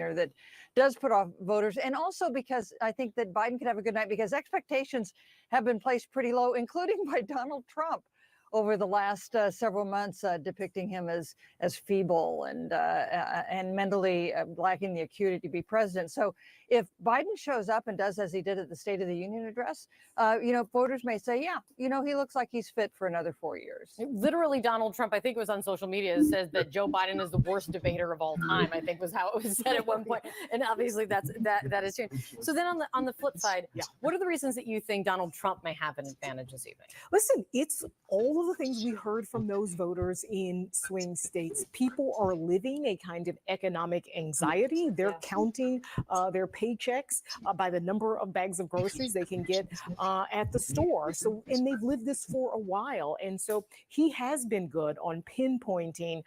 demeanor that does put off voters. And also because I think that Biden could have a good night because expectations have been placed pretty low, including by Donald Trump over the last several months, depicting him as feeble and mentally lacking the acuity to be president. So if Biden shows up and does as he did at the State of the Union address, voters may say, yeah, he looks like he's fit for another 4 years. Literally, Donald Trump, I think it was on social media, says that Joe Biden is the worst debater of all time. I think was how it was said at one point, and obviously that has changed. So then on the flip side, what are the reasons that you think Donald Trump may have an advantage this evening? Listen, it's all of the things we heard from those voters in swing states. People are living a kind of economic anxiety. They're counting their paychecks by the number of bags of groceries they can get at the store. So, and they've lived this for a while. And so he has been good on pinpointing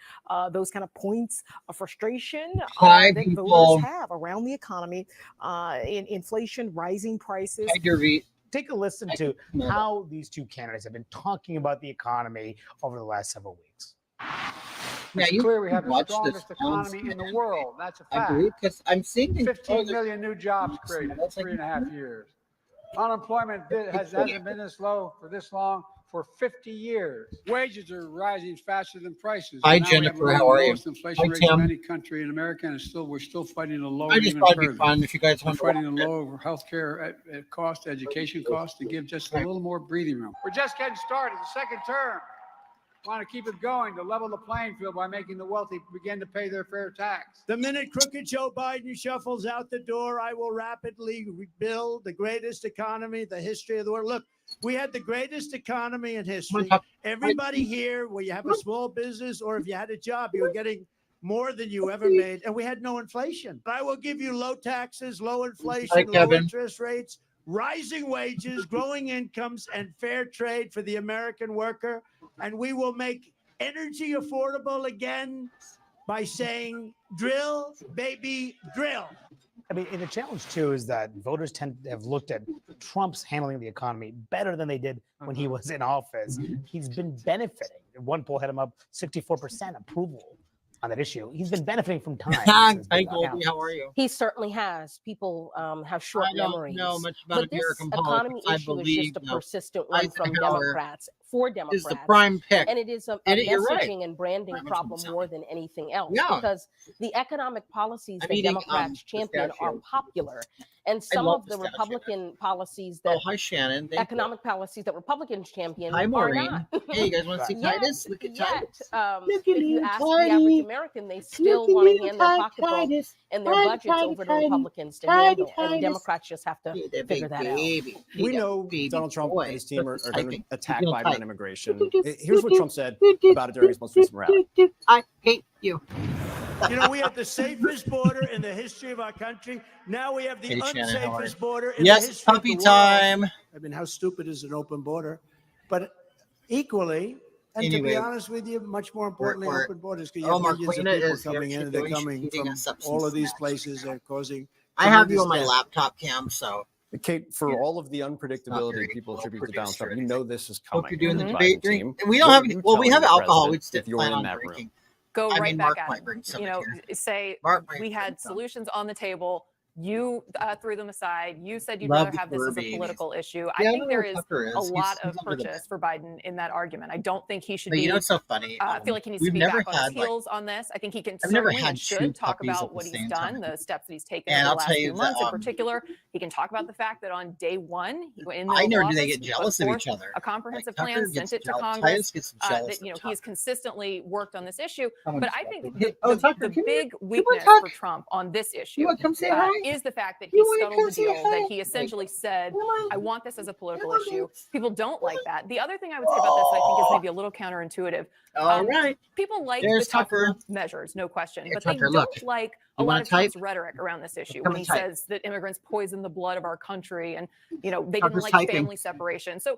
those kind of points of frustration that voters have around the economy, in inflation, rising prices. Take a listen to how these two candidates have been talking about the economy over the last several weeks. It's clear we have the strongest economy in the world. That's a fact. Because I'm seeing 15 million new jobs created in 3.5 years. Unemployment hasn't been this low for this long for 50 years. Wages are rising faster than prices. Hi, Jennifer. How are you? Inflation rate in any country in America, and we're still fighting a low. I just thought it'd be fun if you guys want to fighting a low healthcare cost, education cost, to give just a little more breathing room. We're just getting started. The second term. Want to keep it going to level the playing field by making the wealthy begin to pay their fair tax. The minute crooked Joe Biden shuffles out the door, I will rapidly rebuild the greatest economy in the history of the world. Look, we had the greatest economy in history. Everybody here, where you have a small business or if you had a job, you were getting more than you ever made. And we had no inflation. I will give you low taxes, low inflation, low interest rates, rising wages, growing incomes, and fair trade for the American worker. And we will make energy affordable again by saying, drill, baby, drill. I mean, and the challenge, too, is that voters tend to have looked at Trump's handling the economy better than they did when he was in office. He's been benefiting. One poll had him up 64% approval on that issue. He's been benefiting from time. Hi, Goldie. How are you? He certainly has. People have short memories. I don't know much about American economy politics. issue is just a persistent one from Democrats, for Democrats. Is the prime pick. And it is a messaging and branding problem more than anything else. Because the economic policies that Democrats champion are popular. And some of the Republican policies that Shannon. Economic policies that Republicans champion are not. Hey, you guys want to see Titus? Look at Titus. If you ask the average American, they still want to hand their pocketbook and their budgets over to Republicans to handle. And Democrats just have to figure that out. We know Donald Trump and his team are going to attack Biden on immigration. Here's what Trump said about it during his most recent rally. I hate you. You know, we have the safest border in the history of our country. Now we have the unsafest border in the history of the world. Time. I mean, how stupid is an open border? But equally, and to be honest with you, much more importantly, open borders, because you have millions of people coming in, and they're coming from all of these places. They're causing. I have you on my laptop cam, so. Kate, for all of the unpredictability people attribute to Donald Trump, you know this is coming. Hope you're doing the debate drink. We don't have any. Well, we have alcohol. We just plan on drinking. Go right back at it. You know, say we had solutions on the table. You threw them aside. You said you'd rather have this as a political issue. I think there is a lot of purchase for Biden in that argument. I don't think he should be. You know, it's so funny. I feel like he needs to be back on his heels on this. I think he can certainly and should talk about what he's done, the steps that he's taken in the last few months in particular. He can talk about the fact that on day one, in I never do they get jealous of each other. A comprehensive plan, sent it to Congress. That he has consistently worked on this issue. But I think the big weakness for Trump on this issue is the fact that he scuttled the deal, that he essentially said, I want this as a political issue. People don't like that. The other thing I would say about this, I think, is maybe a little counterintuitive. People like the tougher measures, no question, but they don't like a lot of Trump's rhetoric around this issue when he says that immigrants poison the blood of our country and, you know, they didn't like family separation. So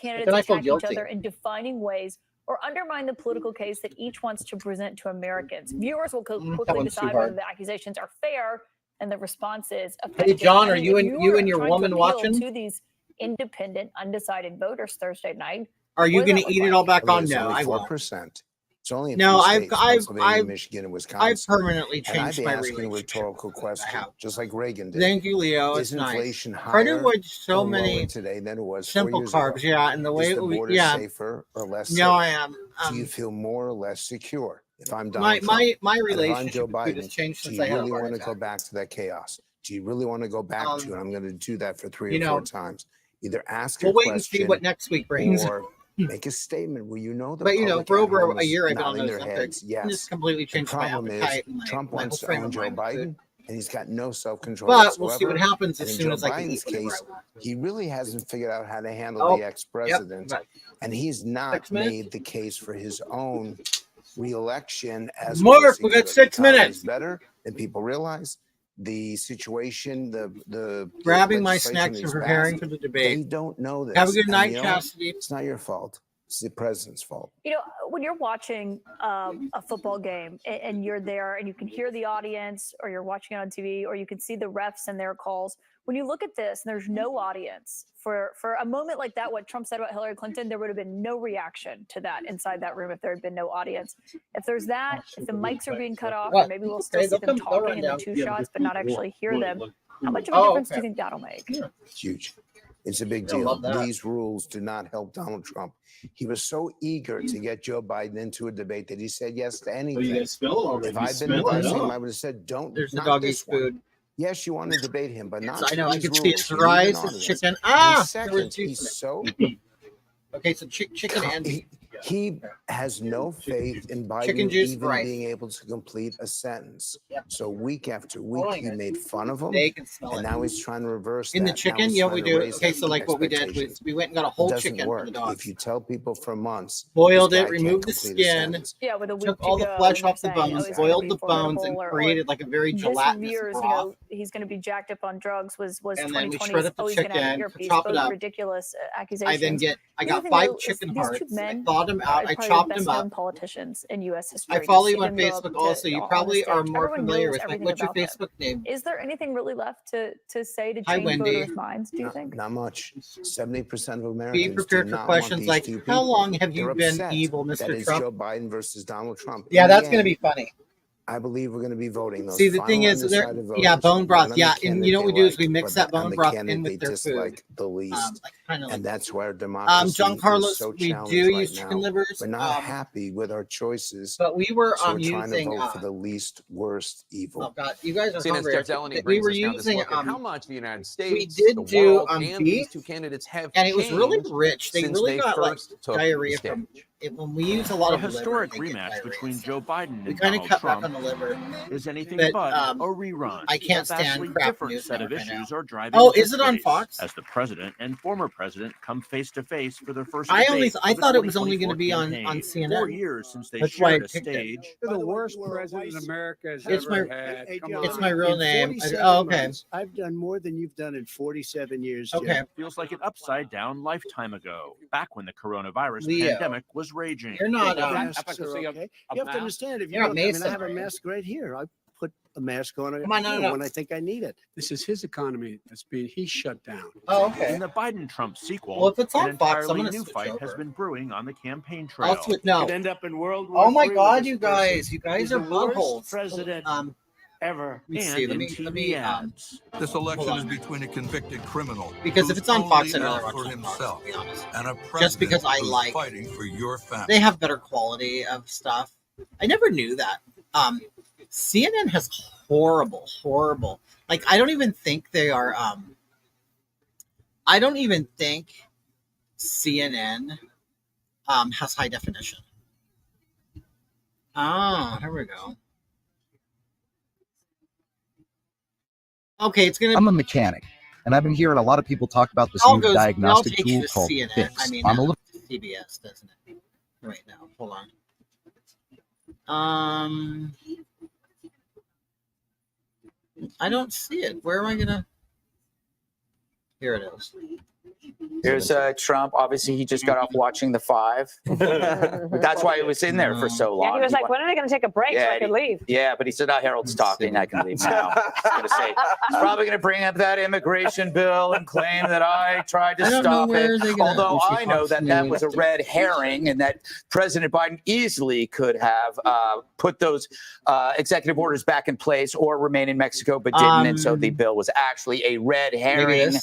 candidates attack each other and defining ways or undermine the political case that each wants to present to Americans. Viewers will quickly one's too decide hard. whether the accusations are fair and the response is Hey, effective. John, I are mean, you if and you and your you're trying to woman appeal watching? to these independent, undecided voters Thursday night, Are you what does going that to eat look it all like? back on? It's No, only I won't. 4%. It's only in No, three I've states, Pennsylvania, Michigan, and Wisconsin. I've permanently And I'd changed be my asking a relationship. rhetorical question, just like Reagan did. Thank you, Leo. Is It's nice. inflation Credit higher was so or many lower today than it was 4 simple years carbs, ago? yeah, and the way Is the we, border yeah. safer or less No, safe? I am. Do you feel more or less secure? If I'm My Donald Trump, my and if I'm relationship Joe with food has Biden, changed do since you I had a really heart want to go attack. back to that chaos? Do you really want to go back to, and I'm going to do that for 3 you or 4 know, times, either ask we'll a wait and see question what next week brings. or make a statement where you know the But you know, public for at over home a is year, I've been on nodding those their Ozempic, heads. and Yes. it's completely The changed my problem is appetite and my Trump whole wants to frame own of Joe mind with food. Biden, and he's got no self-control But whatsoever. we'll see what happens And as in soon Joe as I can Biden's eat whatever case, I want. he really hasn't figured out how to handle Oh, the yep. ex-president, Right. and he's not 6 minutes? made the case for his own re-election as Mark, was he we got could. 6 The economy's minutes. better than people realize. The situation, the Grabbing my legislation snacks that and he's preparing passed, for the debate. they don't know this. Have a good And night, you know what? Chastity. It's not your fault. It's the president's fault. You know, when you're watching a football game and you're there and you can hear the audience, or you're watching it on TV, or you can see the refs and their calls, when you look at this and there's no audience for a moment like that, what Trump said about Hillary Clinton, there would have been no reaction to that inside that room if there had been no audience. If there's that, if the mics are being cut off, or maybe we'll still see them talking in the two shots, but not actually hear them, how much of a difference do you think that'll make? It's huge. It's a big I deal. love that. These rules do not help Donald Trump. He was so eager to get Joe Biden into a debate that he said yes to anything. If I'd been advising him, I would have said, "Don't." There's the not doggy's this one. food. Yes, you want to debate him, but not. I know, I these could see rules. it's You need an rice, it's audience. chicken. And Ah, there was second, juice he's in it. so Okay, so chicken and beef. he has no faith in Biden Chicken juice, even rice. being able to complete a sentence. Yep. So week after Hold on, week, he guys. made fun of him, They can smell and it. now he's trying to reverse In the that. Now chicken, he's yeah, trying we to do. raise Okay, so like what we did was expectations. we went and got a It whole doesn't chicken for work the dogs. if you tell people for months. Boiled this it, guy removed can't the complete a skin, sentence. Yeah, with a week took to all the go, flesh and you're off the saying, oh, bones, he's gonna boiled be the bones, and formidable, or created like a very this gelatinous year's, you broth. know, he's going to be jacked up on drugs was And then we 2020's, shred up the oh, he's going to have an chicken, earpiece, chop it both up. ridiculous I accusations. then I The other got thing, 5 though, is chicken these hearts. two I men thawed them out. I are probably chopped the them best known up. politicians in U.S. history. I To follow see you on them go up Facebook to- also. You on the probably are stage. more Everyone familiar knows with like everything what's your about them. Facebook name? Is there anything really left to say to Hi, change Wendy. voters' minds, do you think? Not much. 70% of Be Americans prepared do for not questions want these like, two how people. long have you They're been upset evil, that Mr. it's Trump? Joe Biden versus Donald Trump. Yeah, In the that's going to be end, funny. I believe we're going to be voting. Those See, the thing final is, there, undecided yeah, voters, bone broth, not on yeah, the and you know what we candidate do is we they mix like, that but on bone the broth candidate in they with their food. dislike the least. Like kind of like And that's why our democracy John is Carlos, so we challenged do right use chicken now. livers, We're not happy with our choices, but we were so we're trying to using. vote for the least worst evil. Oh God, you guys are CNN's hungry. Jeff Delaney We brings were us now this using look at how much the United States, we did the do world, and these beef, two candidates have and it was really changed rich. They since really they got like first took the diarrhea stage. from it. When we use a lot A of liver, historic they get rematch diarrhea. between Joe Biden We and kind of Donald cut Trump back on the liver. is anything But, but a rerun. I can't A vastly stand crap different news set of network right issues now. are driving Oh, this is it on race Fox? as the president and former president come face to face for their first I debate I of the thought it was only going to 2024 be on campaign. CNN. 4 years since they That's why I shared a picked it. stage. You're the worst president America has It's ever my- had. Come John, It's on. my real in name. 47 Oh, okay. months, I've done more than you've done in 47 years. Okay. Jeff. Feels like an upside down lifetime ago, back when the coronavirus Leo, pandemic was raging. You're not. Masks are okay. You have to understand, if you You're not look, I mean, I Mason, have a are you? mask right here. I put a mask on Come on, no. when I think I need it. This is his economy that's being, he's shut down. Oh, okay. In the Biden-Trump sequel, Well, if it's on an Fox, I'm entirely gonna new switch fight has over. been brewing on the campaign trail. I'll switch. No. Could end up in World War Oh my III God, with you this person. guys! You guys He's are the worst buttholes. president ever. Let me And see. in Let TV me. ads. This election hold is on. between a convicted criminal Because if who's it's on Fox, only I'd out rather for watch it on Fox, himself to be honest. and a Just president because I who's like. fighting for your family. They have better quality of stuff. I never knew that. CNN has horrible. Like I don't even think they are. I don't even think CNN has high definition. Oh, here we go. Okay, it's gonna. I'm a mechanic, and I've been hearing a lot of people talk about this It all new goes. It all diagnostic takes you tool to called CNN. Fix. I mean, I'm a little CBS, doesn't it? Right now, hold on. I don't see it. Where am I gonna? Here it is. Here's Trump. Obviously, he just got off watching The Five. That's why he was in there for so long. Yeah, he was like, when are they going to take a break so I can leave? Yeah, but he said, Harold's talking. I can leave now. He's probably going to bring up that immigration bill and claim that I tried to stop it. Although I know that that was a red herring and that President Biden easily could have put those executive orders back in place or remain in Mexico, but didn't. And so the bill was actually a red herring.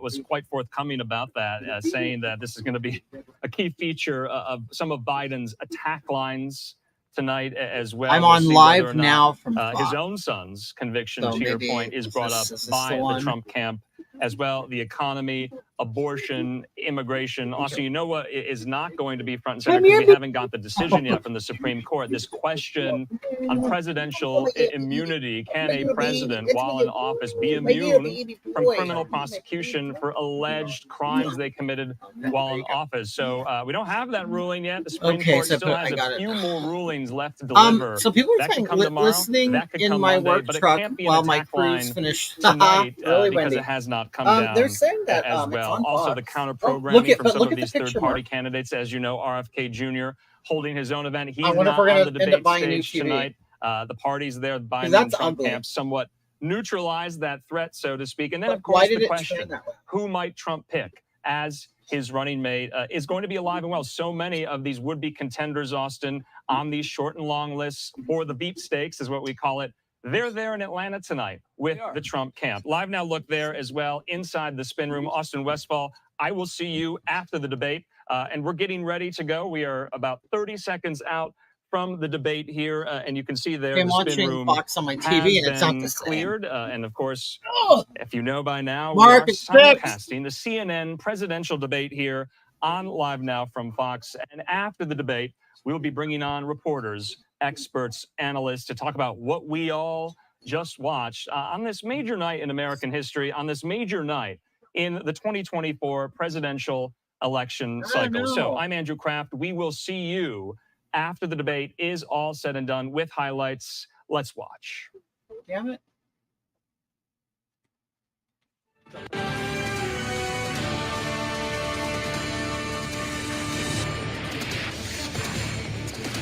Was quite forthcoming about that, saying that this is going to be a key feature of some of Biden's attack lines tonight as well. I'm on live now from his own son's conviction, to your point, is brought up by the Trump camp as well. The economy, abortion, immigration. Also, you know what is not going to be front and center because we haven't got the decision yet from the Supreme Court. This question on presidential immunity. Can a president, while in office, be immune from criminal prosecution for alleged crimes they committed while in office? So we don't have that ruling yet. The Supreme Court still has a few more rulings left to deliver. So people are saying listening in my work truck while my crews finish tonight really, because Wendy. it has not come down. They're saying that as well. Also, the counter look programming at- from some look of at the these picture, third-party Mark. candidates. As you know, RFK Jr. holding his own event. He's I wonder if not we're gonna on the end up debate buying a new stage TV. tonight. The parties there, Biden and that's Trump ugly. camp, somewhat neutralized that threat, so to speak. And then, But of why course, did the it turn question: that way? who might Trump pick as his running mate is going to be alive and well. So many of these would-be contenders, Austin, on these short and long lists for the beat stakes, is what we call it. They're there in Atlanta tonight with the Trump camp. Live Now look there as well inside the spin room. Austin Westfall, I will see you after the debate. And we're getting ready to go. We are about 30 seconds out from the debate here. And you can see there I'm the spin watching room Fox on my TV has and it's not been the same. cleared. And of course, if you know by now, Mark, we are it's fixed. simulcasting the CNN presidential debate here on Live Now from Fox. And after the debate, we'll be bringing on reporters, experts, analysts to talk about what we all just watched on this major night in American history, on this major night in the 2024 presidential election cycle. So I'm Andrew Kraft. We will see you after the debate is all said and done with highlights. Let's watch. Damn it.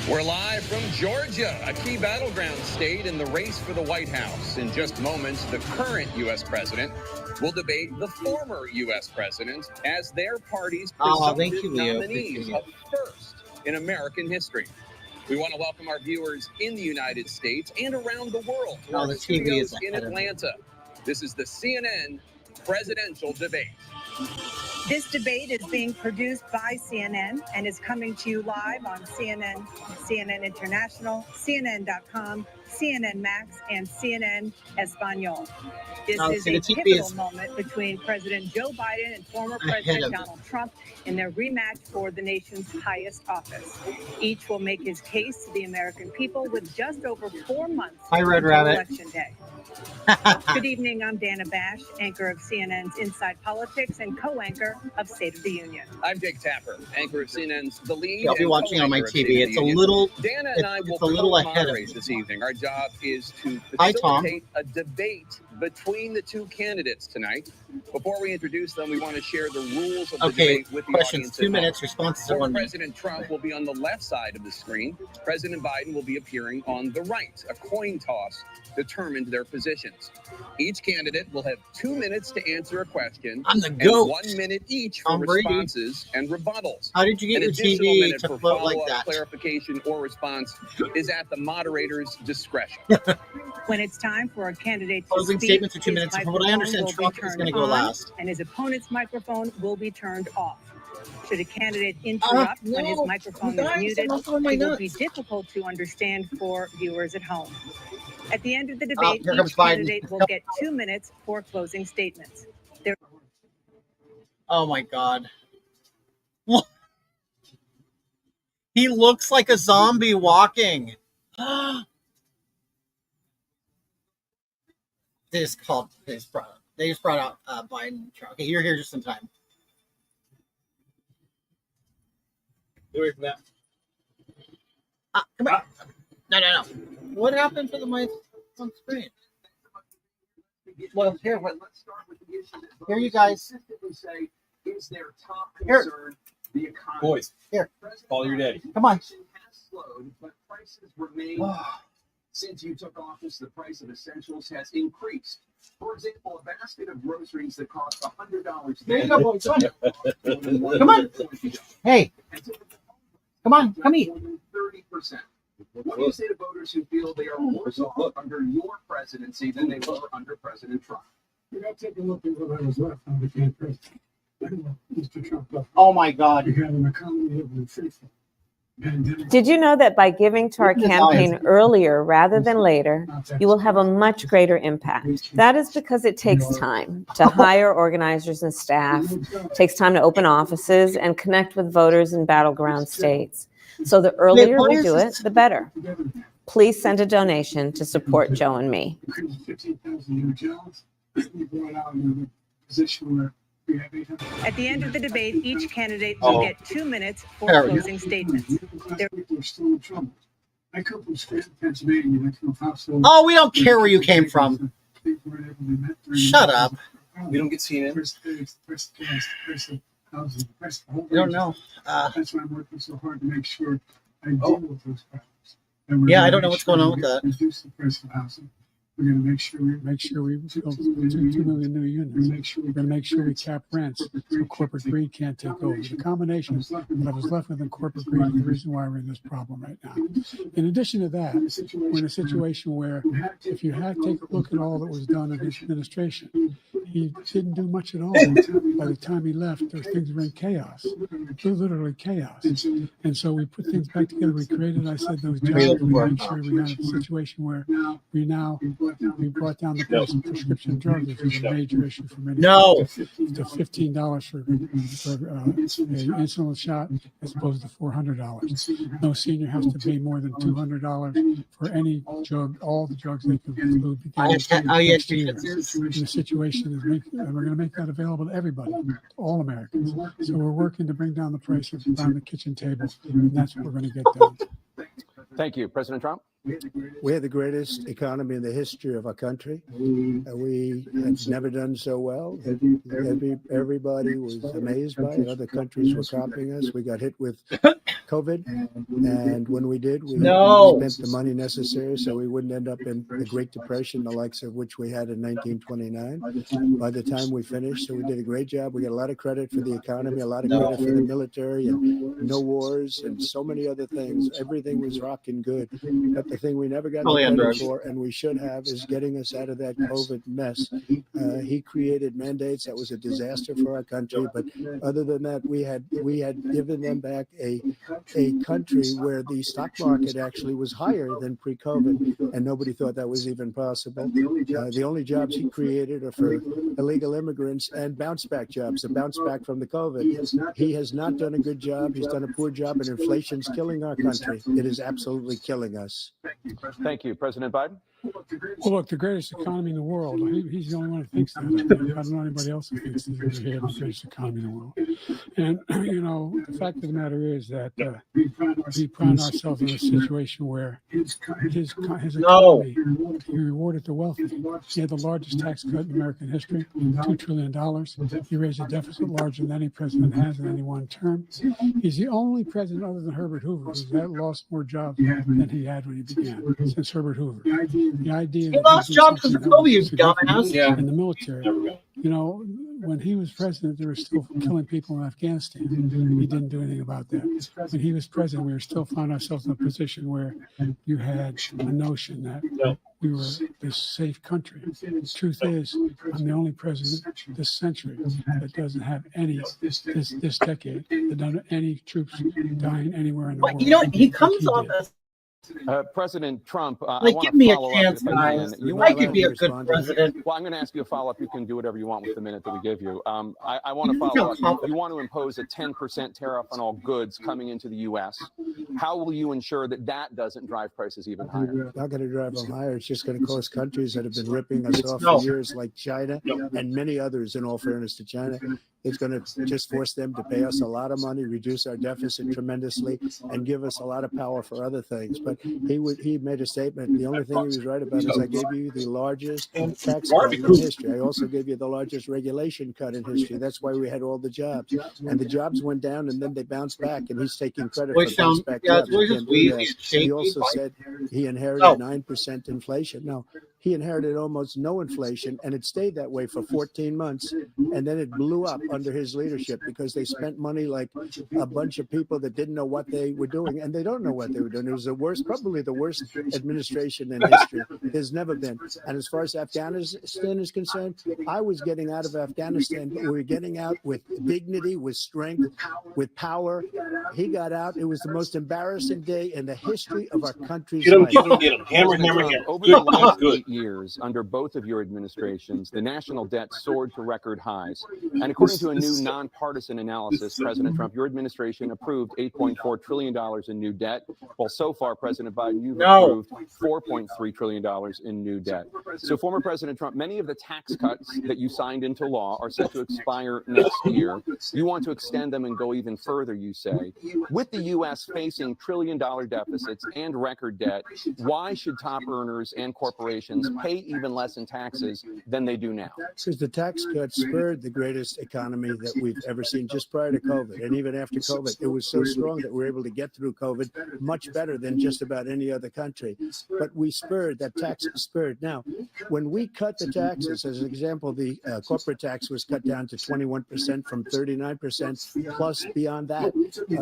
We're live from Georgia, a key battleground state in the race for the White House. In just moments, the current U.S. president will debate the former U.S. president as their party's presumptive nominees, a first in American history. We want to welcome our viewers in the United States and around the world to our the TV studios is in ahead of me. Atlanta. This is the CNN presidential debate. This debate is being produced by CNN and is coming to you live on CNN, CNN International, CNN.com, CNN Max, and CNN Espanol. This is a pivotal moment between President Joe Biden and former President Donald Trump in their rematch for the nation's highest office. Each will make his case to the American people with just over 4 months Hi, Red until Rabbit. Election Day. Good evening, I'm Dana Bash, anchor of CNN's Inside Politics and co-anchor of State of the Union. I'm Jake Tapper, anchor of CNN's The Lead. I'll be and watching on my co-anchor of TV. State of It's the a Union. little- Dana and I will it's a little ahead of co-moderate me. this evening. Our job is to Hi, Tom. facilitate a debate between the two candidates tonight. Before we introduce them, we want to share the rules of the Okay, debate with the questions, audience. 2 at home. minutes, responses are Former 1 minute. President Trump will be on the left side of the screen. President Biden will be appearing on the right. A coin toss determined their positions. Each candidate will have 2 minutes to answer a question. I'm the and goat. 1 minute each for Tom Brady. responses and rebuttals. How did you get An your additional TV minute to for float like follow-up, that? clarification, or response is at the moderator's discretion. When it's time for a candidate to Closing speak, statements are 2 his minutes. From what I microphone understand, will be Trump is turned going to go on, last. and his opponent's microphone will be turned off. Should a candidate interrupt when his no, microphone guys, is I'm muted, not doing my it will be nuts. difficult to understand for viewers at home. At the end of the debate, here comes each Biden. candidate will get 2 minutes for closing statements. There Oh my God. He looks like a zombie walking. They just brought out Biden. Okay, you're here just in time. Get away from that. Come on. No. What happened to the mic on screen? Well, here, here you guys. Here. Boys, here. Call your daddy. Come on. Since you took office, the price of essentials has increased. For example, a basket of groceries that cost $100. There you go, boys. Come on. Hey. Come on. Come eat. 30%. What do you say to voters who feel they are worse off under your presidency than they were under President Trump? You got to take a look at what I was left on became president. Mr. Trump left. Oh my God. We had an economy that was faithful. Did you know that by giving to our campaign earlier rather than later, you will have a much greater impact? That is because it takes time to hire organizers and staff, takes time to open offices and connect with voters in battleground states. So the earlier we do it, the better. Please send a donation to support Joe and me. 15,000 new jobs. We brought out another position where we have 800. At the end of the debate, each candidate will get 2 minutes for closing statements. People are still in trouble. I come from Scranton, Pennsylvania. I come from household. Oh, we don't care where you came from. Shut up. We don't get CNN. You don't know. That's why I'm working so hard to make sure I deal with those problems. Yeah, I don't know what's going on with that. Reduce the price of housing. We're going to make sure we build 2 million new units. We're going to make sure we cap rents so corporate greed can't take over. The combination of what was left within corporate greed is the reason why we're in this problem right now. In addition to that, we're in a situation where if you had to take a look at all that was done in his administration, he didn't do much at all. By the time he left, things were in chaos, literally chaos. And so we put things back together. We created, I said, those jobs. We made sure we got a situation where we brought down the price of prescription drugs, which is a major issue for many. No. To $15 for an insulin shot as opposed to $400. No senior has to pay more than $200 for any drug, all the drugs they can include. The situation is we're going to make that available to everybody, all Americans. So we're working to bring down the prices around the kitchen table, and that's what we're going to get done. Thank you. President Trump? We had the greatest economy in the history of our country. We have never done so well. Everybody was amazed by it. Other countries were copying us. We got hit with COVID, and when we did, we spent the money necessary so we wouldn't end up in the Great Depression, the likes of which we had in 1929. By the time we finished, so we did a great job. We got a lot of credit for the economy, a lot of credit for the military, and no wars, and so many other things. Everything was rocking good. But the thing we never got credit for, and we should have, is getting us out of that COVID mess. He created mandates that was a disaster for our country. But other than that, we had given them back a country where the stock market actually was higher than pre-COVID, and nobody thought that was even possible. The only jobs he created are for illegal immigrants and bounce back jobs, the bounce back from the COVID. He has not done a good job. He's done a poor job, and inflation's killing our country. It is absolutely killing us. Thank you. President Biden? Well, look, the greatest economy in the world. He's the only one who thinks that. I don't know anybody else who thinks that we have the greatest economy in the world. And, the fact of the matter is that we find ourselves in a situation where his economy, he rewarded the wealthy. He had the largest tax cut in American history, $2 trillion. He raised a deficit larger than any president has in any one term. He's the only president other than Herbert Hoover who's lost more jobs than he had when he began, since Herbert Hoover. The idea he lost jobs because of COVID, you dumbass. In the military. When he was president, they were still killing people in Afghanistan. He didn't do anything about that. When he was president, we were still finding ourselves in a position where you had a notion that we were this safe country. The truth is, I'm the only president this century that doesn't have any, this decade, that doesn't have any troops dying anywhere in the world. He comes on us. President Trump, give me a chance, guys. I could be a good president. Well, I'm going to ask you a follow-up. You can do whatever you want with the minute that we give you. I want to follow up. You want to impose a 10% tariff on all goods coming into the U.S. How will you ensure that that doesn't drive prices even higher? Not going to drive them higher. It's just going to cost countries that have been ripping us off for years, like China and many others, in all fairness to China. It's going to just force them to pay us a lot of money, reduce our deficit tremendously, and give us a lot of power for other things. But he made a statement. The only thing he was right about is I gave you the largest tax cut in history. I also gave you the largest regulation cut in history. That's why we had all the jobs. And the jobs went down, and then they bounced back, and he's taking credit for bounce back jobs. You can't do that. He also said he inherited 9% inflation. No, he inherited almost no inflation, and it stayed that way for 14 months, and then it blew up under his leadership because they spent money like a bunch of people that didn't know what they were doing, and they don't know what they were doing. It was the worst, probably the worst administration in history. There's never been. And as far as Afghanistan is concerned, I was getting out of Afghanistan, but we were getting out with dignity, with strength, with power. He got out. It was the most embarrassing day in the history of our country's life. Get him. Hammer, hammer, hammer. Over the last 8 years, under both of your administrations, the national debt soared to record highs. And according to a new nonpartisan analysis, President Trump, your administration approved $8.4 trillion in new debt, while so far, President Biden, you've approved $4.3 trillion in new debt. So, former President Trump, many of the tax cuts that you signed into law are set to expire next year. You want to extend them and go even further, you say. With the U.S. facing trillion-dollar deficits and record debt, why should top earners and corporations pay even less in taxes than they do now? Because the tax cuts spurred the greatest economy that we've ever seen just prior to COVID. And even after COVID, it was so strong that we were able to get through COVID much better than just about any other country. But we spurred, that tax spurred. Now, when we cut the taxes, as an example, the corporate tax was cut down to 21% from 39%, plus beyond that.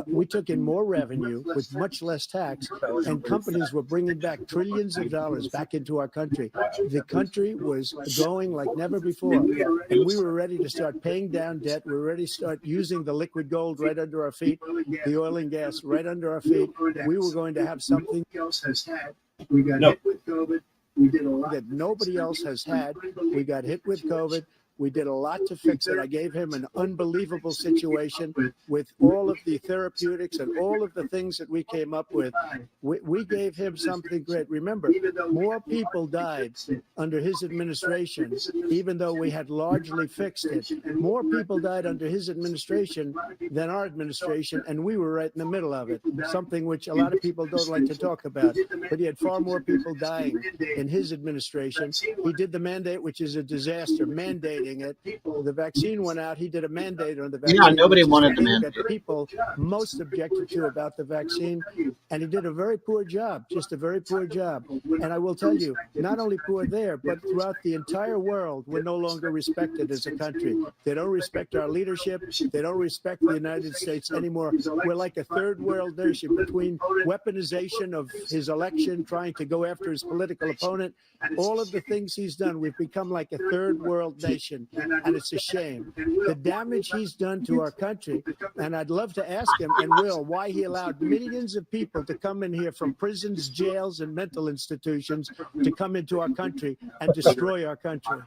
We took in more revenue with much less tax, and companies were bringing back trillions of dollars back into our country. The country was going like never before, and we were ready to start paying down debt. We were ready to start using the liquid gold right under our feet, the oil and gas right under our feet. We were going to have something else has had. We got hit with COVID. We did a lot that nobody else has had. We got hit with COVID. We did a lot to fix it. I gave him an unbelievable situation with all of the therapeutics and all of the things that we came up with. We gave him something great. Remember, more people died under his administration, even though we had largely fixed it. More people died under his administration than our administration, and we were right in the middle of it, something which a lot of people don't like to talk about. But he had far more people dying in his administration. He did the mandate, which is a disaster, mandating it. The vaccine went out. He did a mandate on the vaccine. Yeah, nobody wanted the mandate. That people most objected to about the vaccine, and he did a very poor job, just a very poor job. And I will tell you, not only poor there, but throughout the entire world, we're no longer respected as a country. They don't respect our leadership. They don't respect the United States anymore. We're like a third world nation between weaponization of his election, trying to go after his political opponent, all of the things he's done. We've become like a third world nation. And it's a shame. The damage he's done to our country, and I'd love to ask him, and will, why he allowed millions of people to come in here from prisons, jails, and mental institutions to come into our country and destroy our country.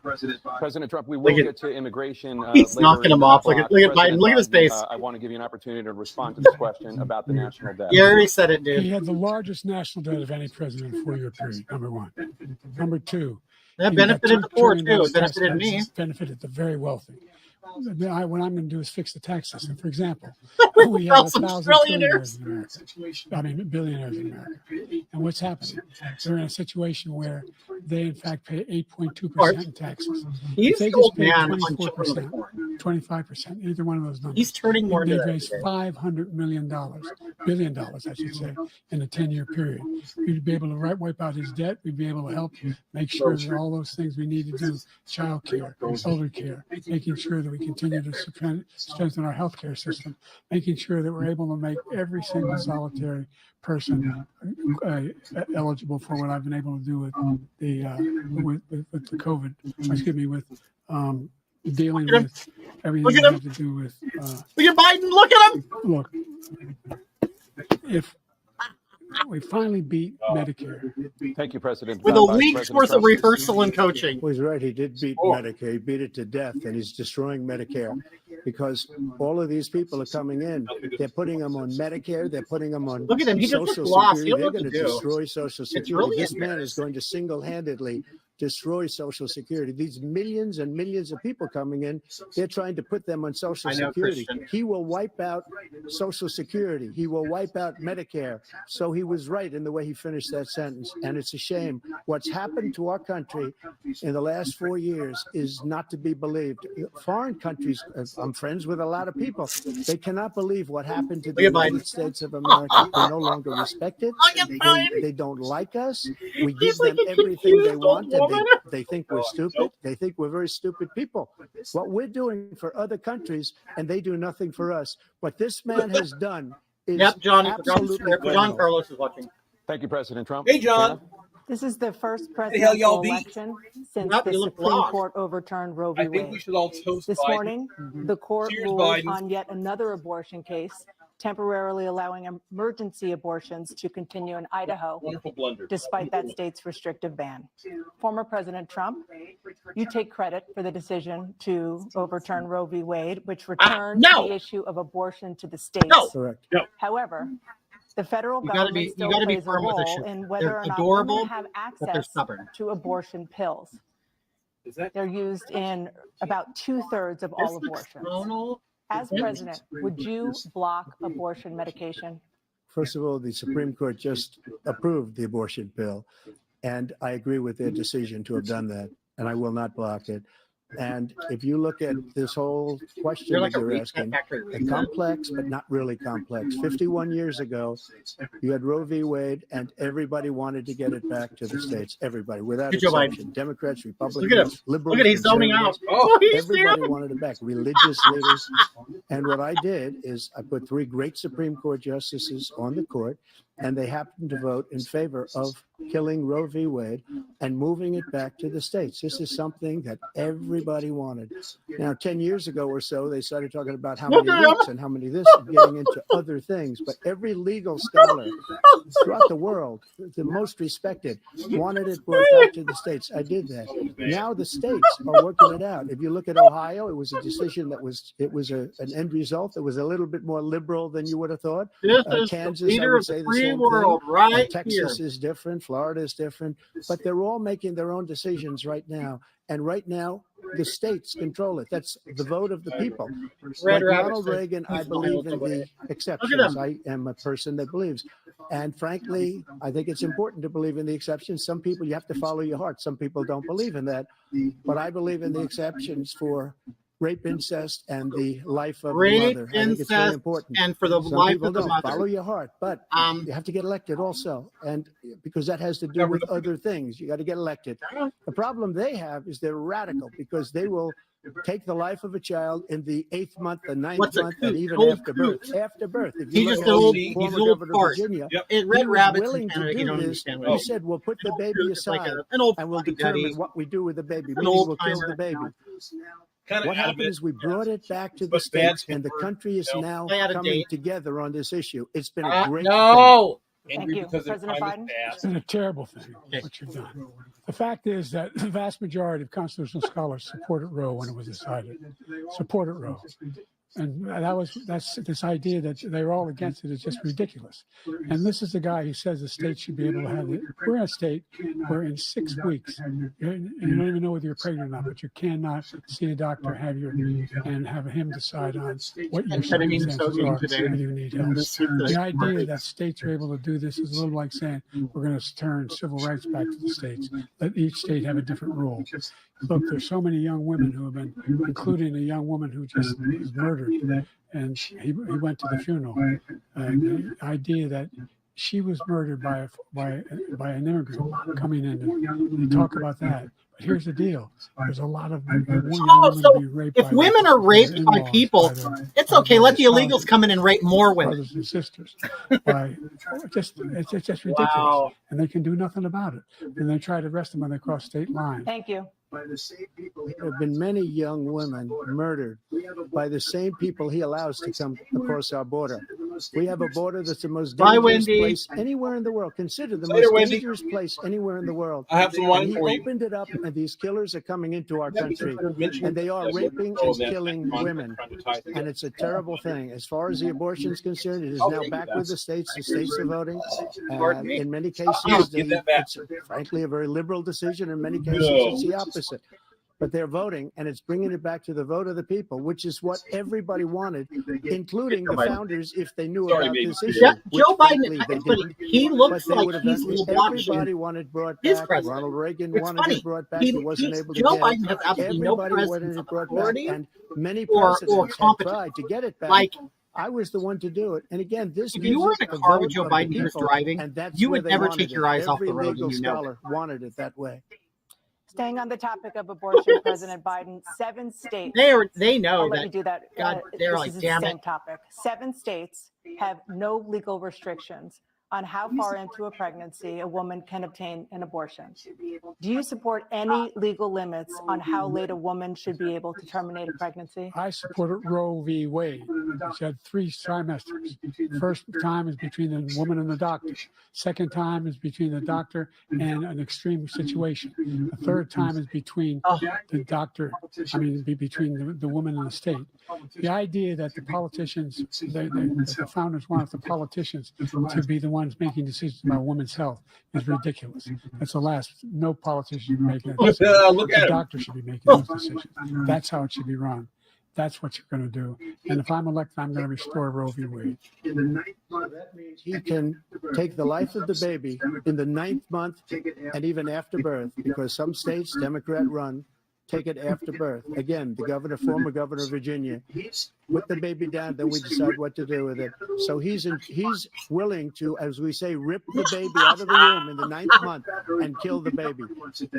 President Trump, we will get to immigration. He's knocking him off. Look at Biden. Look at his face. I want to give you an opportunity to respond to this question about the national debt. You already said it, dude. He had the largest national debt of any president in a 4-year period, number one. Number two, that benefited the poor, too. It benefited me. Benefited the very wealthy. What I'm going to do is fix the tax system. For example, we have 1,000 billionaires in America. I mean, billionaires in America. And what's happening? They're in a situation where they, in fact, pay 8.2% in taxes. He's they just pay 24%, 25%, either one of those numbers. He's turning more into They that. raised $500 million, billion dollars, I should say, in a 10-year period. We'd be able to wipe out his debt. We'd be able to help make sure that all those things we need to do, child care, elder care, making sure that we continue to strengthen our healthcare system, making sure that we're able to make every single solitary person eligible for what I've been able to do with the with the COVID. Excuse me, with dealing with everything we have to do with. Look at Biden. Look at him. Look, if we finally beat Medicare. Thank you, President. With a week's worth of rehearsal and coaching. Well, he's right. He did beat Medicare. He beat it to death, and he's destroying Medicare because all of these people are coming in. They're putting them on Medicare. They're putting them on Look at him. He just Social lost. Security. They're He going to destroy Social Security. really This man is going to single-handedly destroy Social Security. These millions and millions of people coming in, they're trying to put them on Social Security. Christian. He will wipe out Social Security. He will wipe out Medicare. So he was right in the way he finished that sentence. And it's a shame. What's happened to our country in the last 4 years is not to be believed. Foreign countries, I'm friends with a lot of people, they cannot believe what happened to the United States of America. They no longer respect it. They don't like us. We give them everything they want, and they think we're stupid. They think we're very stupid people. What we're doing for other countries, and they do nothing for us. What this man has done is absolutely John Carlos is watching. Thank you, President Trump. Hey, John. This is the first hell presidential y'all be? election since Yep, the you look Supreme lost. Court overturned Roe v. I think we Wade. should all toast This Biden. morning, the court Cheers, ruled Biden. on yet another abortion case, temporarily allowing emergency abortions to continue in Idaho, Wonderful blunder. despite that state's restrictive ban. Former President Trump, you take credit for the decision to overturn Roe v. Wade, which returned no. the issue of abortion to the states. No. Correct. However, the federal You gotta government be- you still gotta be plays a firm with this role shit. in whether They're or not adorable, women have but they're access stubborn. to abortion pills. Is that They're used in about 2/3 of all abortions. As president, would you block abortion medication? First of all, the Supreme Court just approved the abortion bill, and I agree with their decision to have done that, and I will not block it. And if you look at this whole question You're like that a you're reset asking, factory. complex, but not really complex. 51 years ago, you had Roe v. Wade, and everybody wanted to get it back to the states. Everybody, without Good job, exception. Democrats, Republicans, liberals, Look at he's zoning out. conservatives, Oh, he's everybody there. wanted it back. Religious leaders. And what I did is I put 3 great Supreme Court justices on the court, and they happened to vote in favor of killing Roe v. Wade and moving it back to the states. This is something that everybody wanted. Now, 10 years ago or so, they started talking about how many weeks and how many this, and getting into other things. But every legal scholar throughout the world, the most respected, wanted it brought back to the states. I did that. Now the states are working it out. If you look at Ohio, it was a decision that was an end result that was a little bit more liberal than you would have thought. This is Kansas, the leader I would of say the the free same world thing. right Texas here. is different. Florida is different. But they're all making their own decisions right now. And right now, the states control it. That's the vote of the people. Red Like Rabbit Ronald says Reagan, I he's believe smiling in the Look at exceptions. him. I am a person that believes. And frankly, I think it's important to believe in the exceptions. Some people, you have to follow your heart. Some people don't believe in that. But I believe in the exceptions for rape, incest, and the life of the Rape, mother. I think it's very incest, important. and for the Some life people of the don't. mother. Follow your heart, but you have to get elected also, and because that has to do with other things. You got to get elected. The problem they have is they're radical because they will take the life of a child in the 8th month, the 9th What's a month, and coot? even Old after coot. birth. After birth. If He's you just look an at old, the he's former an old governor of fart. Virginia, In Red he was Rabbits willing in to Canada, you do don't this. understand what He it is. said, "We'll put the An old baby coot is like aside, an old and we'll fuddy determine duddy. what we do with the baby. An Maybe old we'll kill timer. the baby." Kinda What out of happened it. is we brought it back to the But bad states, and the tempered, country is you know. now Stay out of coming date. together on this issue. It's been a great No. Angry you. because their President time Biden? has It's passed. been a terrible thing, what you've done. The fact is that the vast majority of constitutional scholars supported Roe when it was decided. Supported Roe. And that's this idea that they're all against it is just ridiculous. And this is the guy who says the state should be able to have it. We're in a state where in 6 weeks, and you don't even know whether you're pregnant or not, but you cannot see a doctor, and have him decide on what your circumstances are, whether you need help. The idea that states are able to do this is a little like saying we're going to turn civil rights back to the states. Let each state have a different rule. Look, there's so many young women who have been, including a young woman who just was murdered, and he went to the funeral. The idea that she was murdered by an immigrant coming in. They talk about that. But here's the deal. There's a lot of young women being raped if women are raped by people, it's okay. Let the illegals come in and rape more women. Brothers and sisters. It's just ridiculous. Wow. And they can do nothing about it. And they try to arrest them when they cross state lines. Thank you. There have been many young women murdered by the same people he allows to come across our border. We have a border that's the most dangerous place anywhere in the world. Consider the most dangerous place anywhere in the world. I have some wine And for he you. opened it up, and these killers are coming into our country, and they are raping and killing women. And it's a terrible thing. As far as the abortion is concerned, it is now back with the states. The states are voting. In many cases, it's frankly a very liberal decision. In many cases, it's the opposite. But they're voting, and it's bringing it back to the vote of the people, which is what everybody wanted, including the founders, if they knew about this issue. Joe Biden, They didn't. he looks But they like would have he's watching everybody wanted brought his back. president. Ronald Reagan It's wanted funny. it brought back. He wasn't able to Joe get Biden has it. absolutely no Everybody wanted it brought back, authority and many or presidents had competence. tried to get it back. Like, I was the one to do it. And again, this if gives you were it in a the car vote with Joe of the Biden, he was people, driving, and that's you where would they never wanted take your it. eyes off the Every road, and legal you know scholar wanted it that way. Staying on the topic of abortion, President Biden, 7 states. They know I'll let that. you do that. God, they're this like, is damn the same it. topic. 7 states have no legal restrictions on how far into a pregnancy a woman can obtain an abortion. Do you support any legal limits on how late a woman should be able to terminate a pregnancy? I supported Roe v. Wade, which had 3 trimesters. First time is between the woman and the doctor. Second time is between the doctor and an extreme situation. The third time is between the doctor, between the woman and the state. The idea that the politicians, that the founders wanted the politicians to be the ones making decisions about women's health is ridiculous. That's the last. No politician should be making that decision. Look at The him. doctor should be making those decisions. That's how it should be run. That's what you're going to do. And if I'm elected, I'm going to restore Roe v. Wade. That means he can take the life of the baby in the 9th month and even after birth, because some states, Democrat run, take it after birth. Again, the former governor of Virginia, put the baby down, then we decide what to do with it. So he's willing to, as we say, rip the baby out of the womb in the 9th month and kill the baby.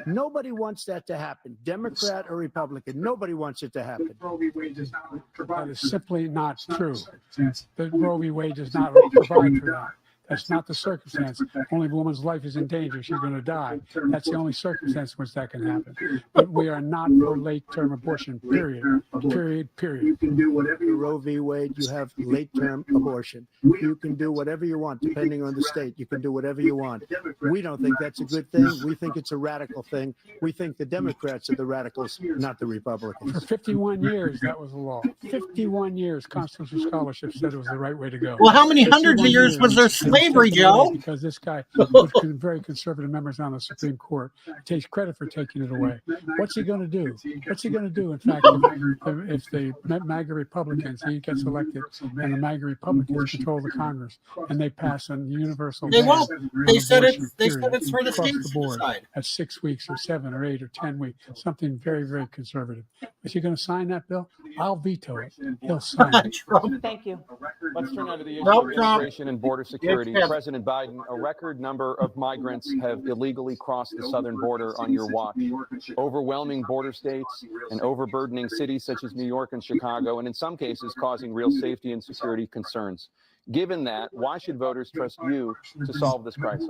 Nobody wants that to happen, Democrat or Republican. Nobody wants it to happen. That is simply not true. The Roe v. Wade does not provide for that. That's not the circumstance. Only if a woman's life is in danger, she's going to die. That's the only circumstance in which that can happen. But we are not for late-term abortion, period. Period, period. Roe v. Wade, you have late-term abortion. You can do whatever you want, depending on the state. You can do whatever you want. We don't think that's a good thing. We think it's a radical thing. We think the Democrats are the radicals, not the Republicans. For 51 years, that was the law. 51 years, constitutional scholarship said it was the right way to go. Well, how many hundreds of years was there slavery, Joe? Because this guy put very conservative members on the Supreme Court, takes credit for taking it away. What's he going to do? What's he going to do? In fact, if the MAGA Republicans, he gets elected, and the MAGA Republicans control the Congress, and they pass a universal They ban won't. on They said abortion, it's for the across states the to board decide. at 6 weeks or 7 or 8 or 10 weeks, something very, very conservative. Is he going to sign that bill? I'll veto it. He'll sign it. Thank you. Let's turn now to the issue of immigration and border security. President Biden, a record number of migrants have illegally crossed the southern border on your watch. Overwhelming border states and overburdening cities such as New York and Chicago, and in some cases causing real safety and security concerns. Given that, why should voters trust you to solve this crisis?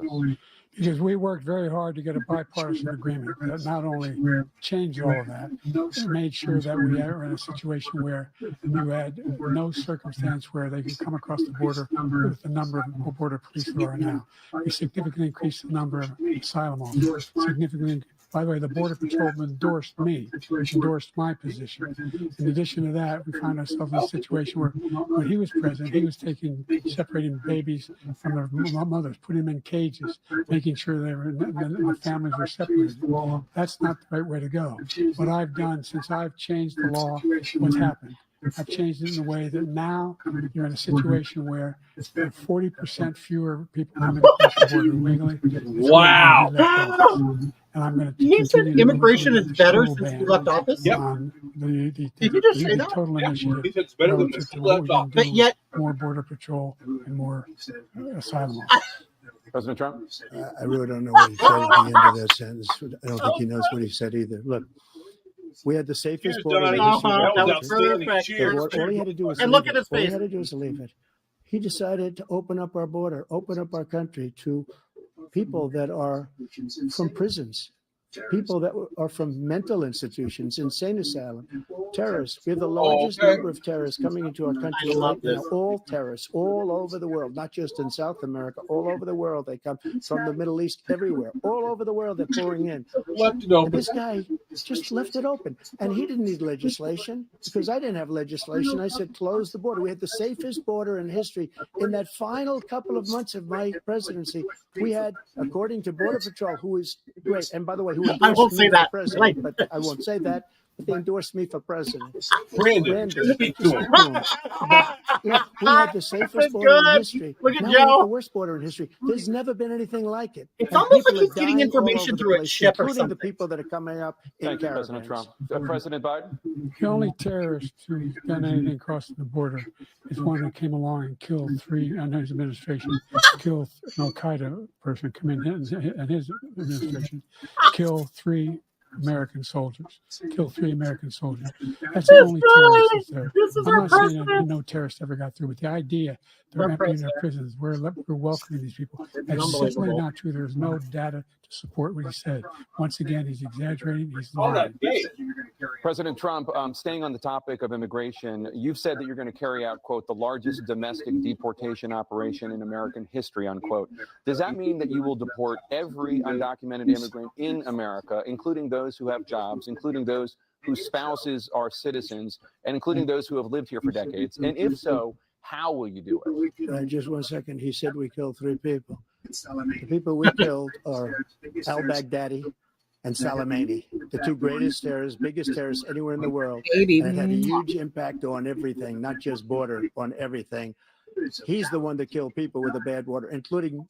Because we worked very hard to get a bipartisan agreement that not only changed all of that, but made sure that we are in a situation where you had no circumstance where they could come across the border with the number of border police there are now. We significantly increased the number of asylum officers, significantly. By the way, the Border Patrol endorsed me, endorsed my position. In addition to that, we found ourselves in a situation where when he was president, he was separating babies from their mothers, putting them in cages, making sure the families were separated. That's not the right way to go. What I've done since I've changed the law, what's happened? I've changed it in a way that now you're in a situation where there are 40% fewer people coming across the border illegally. Wow. And I'm going to He said immigration is better since he left office? Yep. Did he just say that? Total initiative. He said it's better than relative to the what we left can office. do, But yet- more border patrol and more asylum. President Trump? I really don't know what he said at the end of that sentence. I don't think he knows what he said either. Look, we had the safest border. Johnny. in the history of That our was country. outstanding. Cheers. All he had to do was And leave look at it. his All he face. had to do was leave it. He decided to open up our border, open up our country to people that are from prisons, people that are from mental institutions, insane asylum, terrorists. We have the largest number of terrorists coming into our country right now, all terrorists, all over the world, not just in South America, all over the world. They come from the Middle East, everywhere, all over the world, they're pouring in. And this guy just left it open. And he didn't need legislation because I didn't have legislation. I said, close the border. We had the safest border in history. In that final couple of months of my presidency, we had, according to Border Patrol, who is great, and by the way, who endorsed me for president, but I won't say that. But they endorsed me for president. Brandon, just speak to him. But look, we had the safest border in history. Look at now Joe. we have the worst border in history. There's never been anything like it. It's And almost like people he's are getting dying all information over the through a place, ship or including the something. people that are coming up in Thank you, caravans. President Trump. President Biden? The only terrorist who's done anything crossing the border is one who came along and killed three, under his administration, killed an Al-Qaeda person, come in and his administration, killed three American soldiers. That's the only terrorist that's there. I'm not saying that no terrorist ever got through, but the idea they're emptying their prisons, we're welcoming these people. That's simply not true. There's no data to support what he said. Once again, he's exaggerating. He's lying. President Trump, staying on the topic of immigration, you've said that you're going to carry out, quote, the largest domestic deportation operation in American history, unquote. Does that mean that you will deport every undocumented immigrant in America, including those who have jobs, including those whose spouses are citizens, and including those who have lived here for decades? And if so, how will you do it? Just 1 second. He said we killed 3 people. The people we killed are al-Baghdadi and Soleimani, the 2 greatest terrorists, biggest terrorists anywhere in the world. And it had a huge impact on everything, not just border, on everything. He's the one that killed people with the bad water, including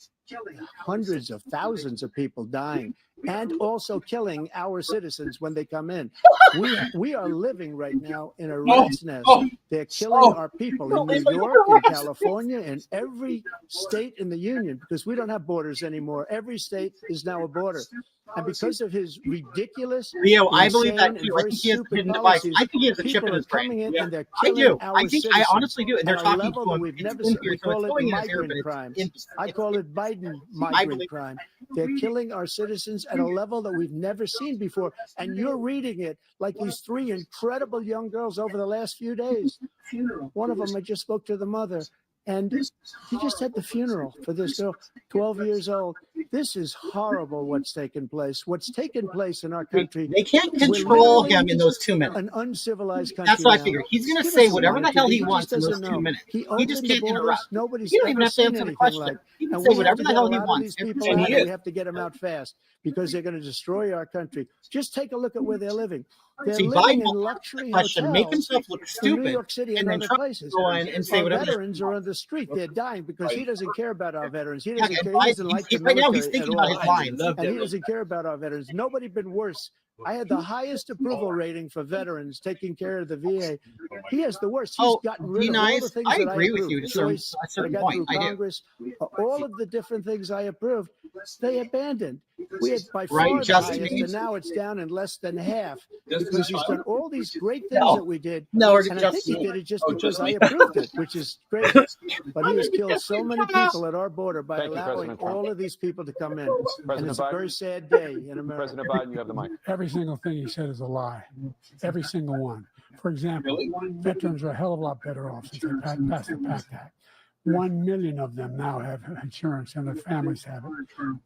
hundreds of thousands of people dying and also killing our citizens when they come in. We are living right now in a rat's nest. They're killing our people in New York, in California, in every state in the union because we don't have borders anymore. Every state is now a border. And because of his ridiculous, Leo, I believe insane, that and too. I very think he has a stupid hidden device. policies, I think he has a chip people in are his brain. coming in and they're I killing do. our I think citizens I honestly do. And they're at a talking level to that him. we've It's never in seen. here, We so it's call it going in his ear, migrant but crime. it's I call it Biden migrant crime. They're killing our citizens at a level that we've never seen before. And you're reading it like these 3 incredible young girls over the last few days. One of them, I just spoke to the mother, and he just had the funeral for this girl, 12 years old. This is horrible what's taken place. What's taken place in our country. They can't control him in those 2 minutes. An uncivilized country. That's what I now. figured. He's going to He say doesn't whatever want the it to hell be. he wants in just those doesn't 2 know. minutes. He He opened just the can't borders. interrupt. Nobody's You don't ever even have to seen answer the anything question. like. He can And say we have whatever to the get hell a he lot of wants. these people And out, he and is. we have to get them out fast because they're going to destroy our country. Just take a look at where they're living. They're See, living Biden in will luxury question, make hotels himself look in New stupid, York City and and then other Trump places. will go in and say Our whatever. veterans are on the street. They're dying because he doesn't care about our veterans. He Yeah, doesn't and care. He Biden, doesn't like the right now he's military thinking at about all. his lines. And he doesn't care about our veterans. Nobody been worse. I had the highest approval rating for veterans taking care of the VA. He has the worst. He's gotten rid of all the things I that I agree with approved. you to Choice, a that I certain got point. through I do. Congress, all of the different things I approved, they abandoned. We had by Right, far the Justin? highest, and now it's down in less than half Justin, because he's done all these great things No. that we did. No, or and I think he Justin. did it just Oh, because just I me. approved it, which is crazy. But he has killed so many people at our border by Thank you, allowing President Trump. all of these people to come in. And President it's a Biden. very sad day in America. President Biden, you have the mic. Every single thing he said is a lie. Every single one. For example, veterans are a hell of a lot better off since they passed the PACT Act. 1 million of them now have insurance and their families have it.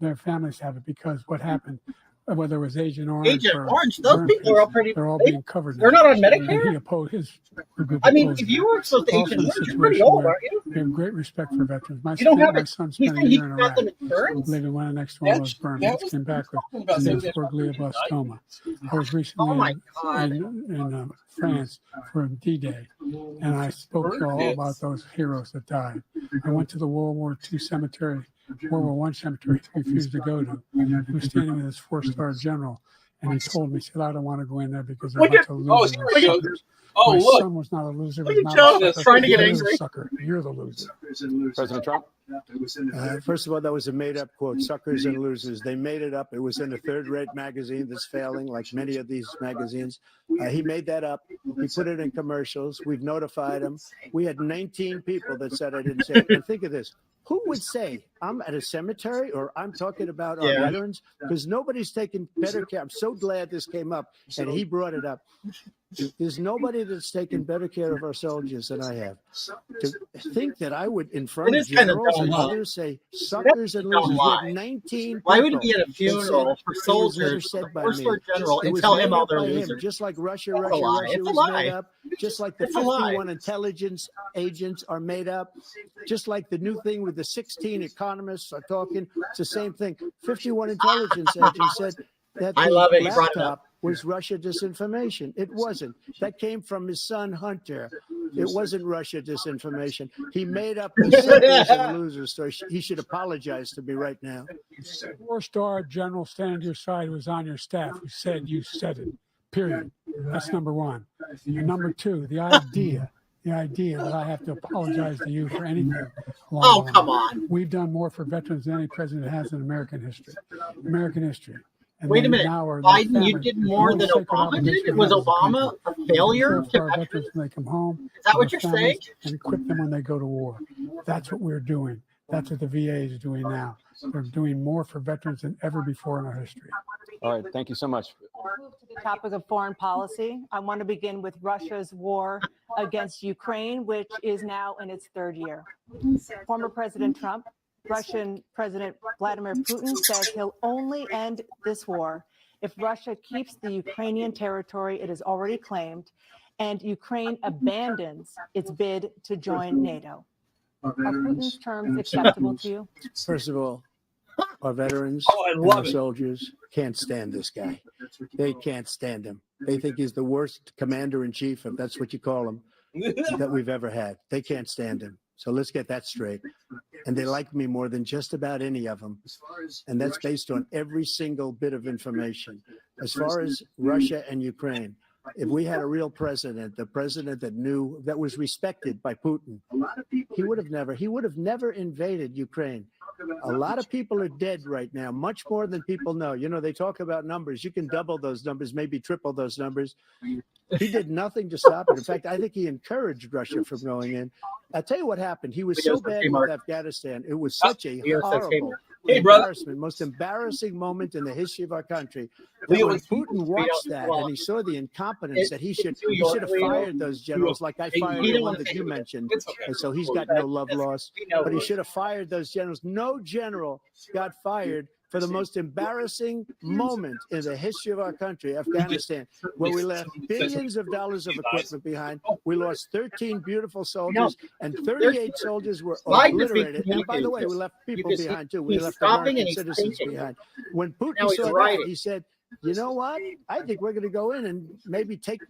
Their families have it because what happened, whether it was Agent Orange Agent or Orange, those burn people are all pits, pretty. they're all being covered They're now. not on And Medicare. he opposed his group. I mean, opposed if it. you were exposed to We're also Agent in a Orange, you're pretty situation old, where aren't you? we have great respect for veterans. My You don't son, have my it. son He spent said a he year in got them Iraq, insurance. living one next to one of those burn pits, came back with glioblastoma. I was recently in France for D-Day, and I spoke to all about those heroes that died. I went to the World War II cemetery, World War I cemetery he refused to go to. He was standing with his 4-star general, and he told me, he said, I don't want to go in there because they're a bunch of losers and suckers. Oh, My look. son was not a loser. Look Was at not Joe a sucker. trying to get You're angry. the sucker. You're the loser. President Trump. First of all, that was a made-up quote, suckers and losers. They made it up. It was in a third-rate magazine that's failing, like many of these magazines. He made that up. He put it in commercials. We've notified him. We had 19 people that said I didn't say it. And think of this. Who would say I'm at a cemetery or I'm talking about our veterans, because nobody's taken better care. I'm so glad this came up and he brought it up. There's nobody that's taken better care of our soldiers than I have. To think that I would, in front of generals and others, say suckers and losers. We had 19 Why would he people be at a funeral for soldiers, said by first Lord General, It and was tell made him all up they're by him, losers? just like Russia It's a lie. It's a was lie. made up, just like the It's a lie. 51 intelligence agents are made up, just like the new thing with the 16 economists are talking. It's the same thing. 51 intelligence agents said that I love it. the He brought it up. laptop was Russia disinformation. It wasn't. That came from his son Hunter. It wasn't Russia disinformation. He made up the suckers and losers, so he should apologize to me right now. 4-star general standing to your side was on your staff who said you said it, period. That's number one. And number two, the idea that I have to apologize to you for anything. Oh, come on. We've done more for veterans than any president has in American history. And Wait a then minute, now our Biden, you family- did more than sacred Obama did? obligation Was we have as a Obama country. a failure We care to for our veterans? veterans when they come home. Is that what for you're their families, saying? And equip them when they go to war. That's what we're doing. That's what the VA is doing now. They're doing more for veterans than ever before in our history. All right, thank you so much. Move to the topic of foreign policy. I want to begin with Russia's war against Ukraine, which is now in its third year. Former President Trump, Russian President Vladimir Putin says he'll only end this war if Russia keeps the Ukrainian territory it has already claimed and Ukraine abandons its bid to join NATO. Are Putin's terms acceptable to you? First of all, our veterans and love our it. soldiers can't stand this guy. They can't stand him. They think he's the worst commander-in-chief, if that's what you call him, that we've ever had. They can't stand him. So let's get that straight. And they like me more than just about any of them. And that's based on every single bit of information. As far as Russia and Ukraine, if we had a real president, the president that knew, that was respected by Putin, he would have never invaded Ukraine. A lot of people are dead right now, much more than people know. You know, they talk about numbers. You can double those numbers, maybe triple those numbers. He did nothing to stop it. In fact, I think he encouraged Russia from going in. I'll tell you what happened. He was so bad with Afghanistan. It was such a horrible embarrassment, most embarrassing moment in the history of our country. When Putin watched that and he saw the incompetence that he should have fired those generals, like I fired the one that you mentioned. And so he's got no love lost, but he should have fired those generals. No general got fired for the most embarrassing moment in the history of our country, Afghanistan, where we left billions of dollars of equipment behind. We lost 13 beautiful soldiers, and 38 soldiers were obliterated. And by the way, we left people behind too. We left American citizens behind. When Putin saw that, he said, you know what? I think we're going to go in and maybe take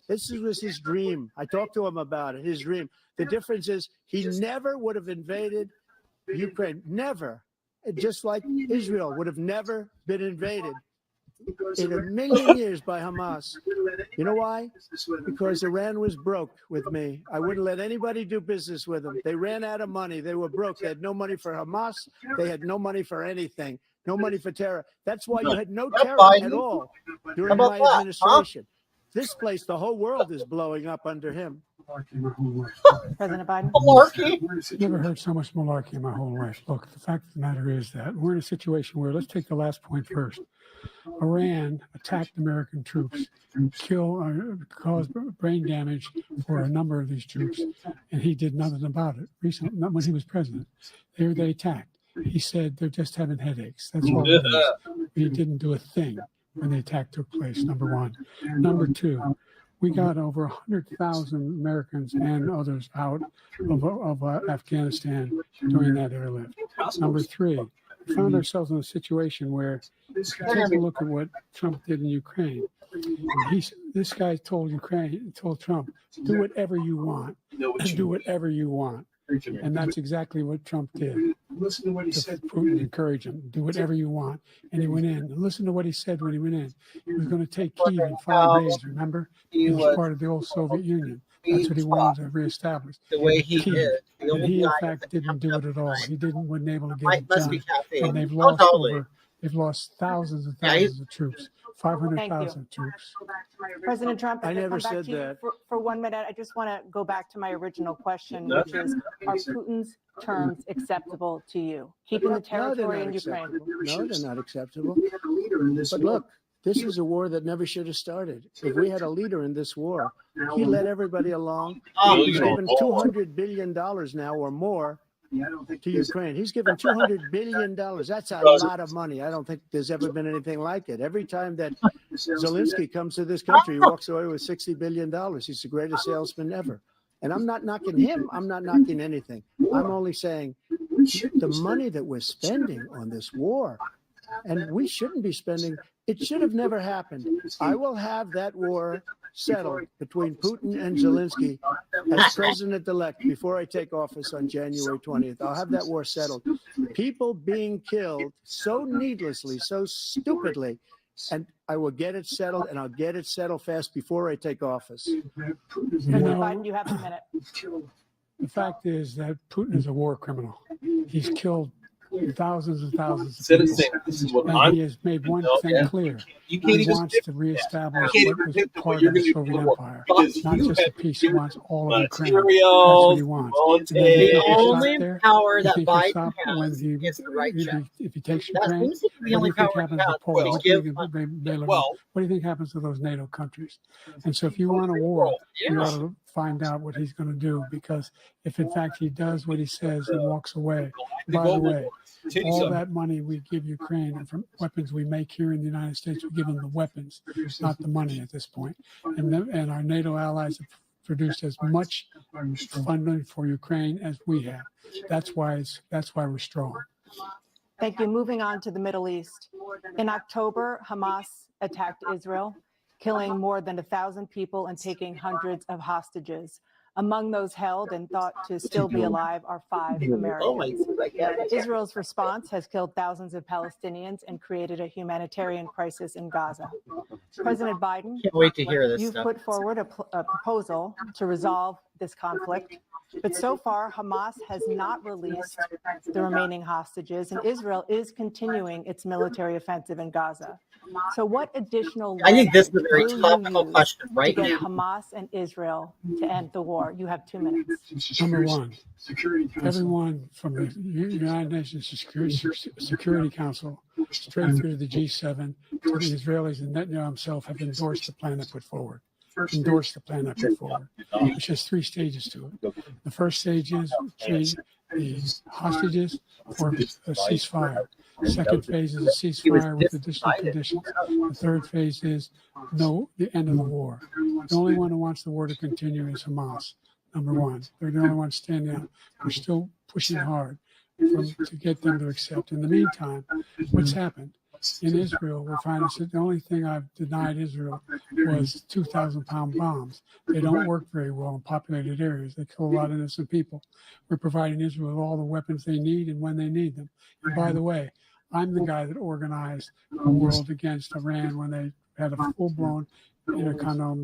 this was his dream. I talked to him about it, his dream. The difference is he never would have invaded Ukraine, never. Just like Israel would have never been invaded in a million years by Hamas. You know why? Because Iran was broke with me. I wouldn't let anybody do business with them. They ran out of money. They were broke. They had no money for Hamas. They had no money for anything. No money for terror. That's why you had no terror at all during my administration. This place, the whole world is blowing up under him. President Biden? I've never heard so much malarkey in my whole life. Look, the fact of the matter is that we're in a situation where, let's take the last point first. Iran attacked American troops, caused brain damage for a number of these troops, and he did nothing about it. Recently, not when he was president. They attacked. He said they're just having headaches. That's all it is. He didn't do a thing when the attack took place, number one. Number two, we got over 100,000 Americans and others out of Afghanistan during that airlift. Number three, we found ourselves in a situation where, take a look at what Trump did in Ukraine. This guy told Trump, do whatever you want, do whatever you want. And that's exactly what Trump did. Listen to what he said. Putin encouraged him, do whatever you want. And he went in. And listen to what he said when he went in. He was going to take Kyiv in 5 days, remember? He was part of the old Soviet Union. That's what he wanted to reestablish. The way he Kyiv. did. And he, in fact, didn't do it at all. He wasn't able to get it Must be done. caffeine. And they've lost over They've lost thousands and thousands of troops, 500,000 troops. President Trump, I if I never come back said to you that. for 1 minute, I just want to go back to my original question, which is, are Putin's terms acceptable to you? Keeping the territory in Ukraine. No, they're not acceptable. But look, this is a war that never should have started. If we had a leader in this war, he led everybody along. He's given $200 billion now or more to Ukraine. He's given $200 billion. That's a lot of money. I don't think there's ever been anything like it. Every time that Zelensky comes to this country, he walks away with $60 billion. He's the greatest salesman ever. And I'm not knocking him. I'm not knocking anything. I'm only saying the money that we're spending on this war, and we shouldn't be spending, it should have never happened. I will have that war settled between Putin and Zelensky as president-elect before I take office on January 20th. I'll have that war settled. People being killed so needlessly, so stupidly, and I will get it settled, and I'll get it settled fast before I take office. President Biden, you have a minute. The fact is that Putin is a war criminal. He's killed thousands and thousands of people. This is what And he has made one thing clear. You can't He even wants to reestablish you what can't was even pick part what you're of the gonna Soviet do. Empire. Because Not you just a have piece. He wants all of Ukraine. That's materials, what he wants. And then The you think he'll only stop there? power You that think he'll Biden stop when has he, is the right check. if he takes That's Ukraine? basically the What do only you think power he happens to has. Poland? To What do you give think, well, what do you think happens to those NATO countries? And so if you want a war, you ought to find out what he's going to do, because if in fact he does what he says and walks away, by the way, all that money we give Ukraine and from weapons we make here in the United States, we give them the weapons, not the money at this point. And our NATO allies have produced as much funding for Ukraine as we have. That's why we're strong. Thank you. Moving on to the Middle East. In October, Hamas attacked Israel, killing more than 1,000 people and taking hundreds of hostages. Among those held and thought to still be alive are 5 Americans. Israel's response has killed thousands of Palestinians and created a humanitarian crisis in Gaza. President Biden, Can't wait to hear this you've stuff. put forward a proposal to resolve this conflict, but so far Hamas has not released the remaining hostages, and Israel is continuing its military offensive in Gaza. So what additional I think this is a very will you topical use question right to get now. Hamas and Israel to end the war? You have 2 minutes. Number one, everyone from the United Nations Security Council straight through to the G7 to the Israelis and Netanyahu himself have endorsed the plan I put forward. Which has 3 stages to it. The first stage is change the hostages for a ceasefire. The second phase is a ceasefire with additional conditions. The third phase is the end of the war. The only one who wants the war to continue is Hamas. Number one, they're the only ones standing out. We're still pushing hard to get them to accept. In the meantime, what's happened? In Israel, we're finding the only thing I've denied Israel was 2,000-pound bombs. They don't work very well in populated areas. They kill a lot of innocent people. We're providing Israel with all the weapons they need and when they need them. And by the way, I'm the guy that organized the world against Iran when they had a full-blown intercontinental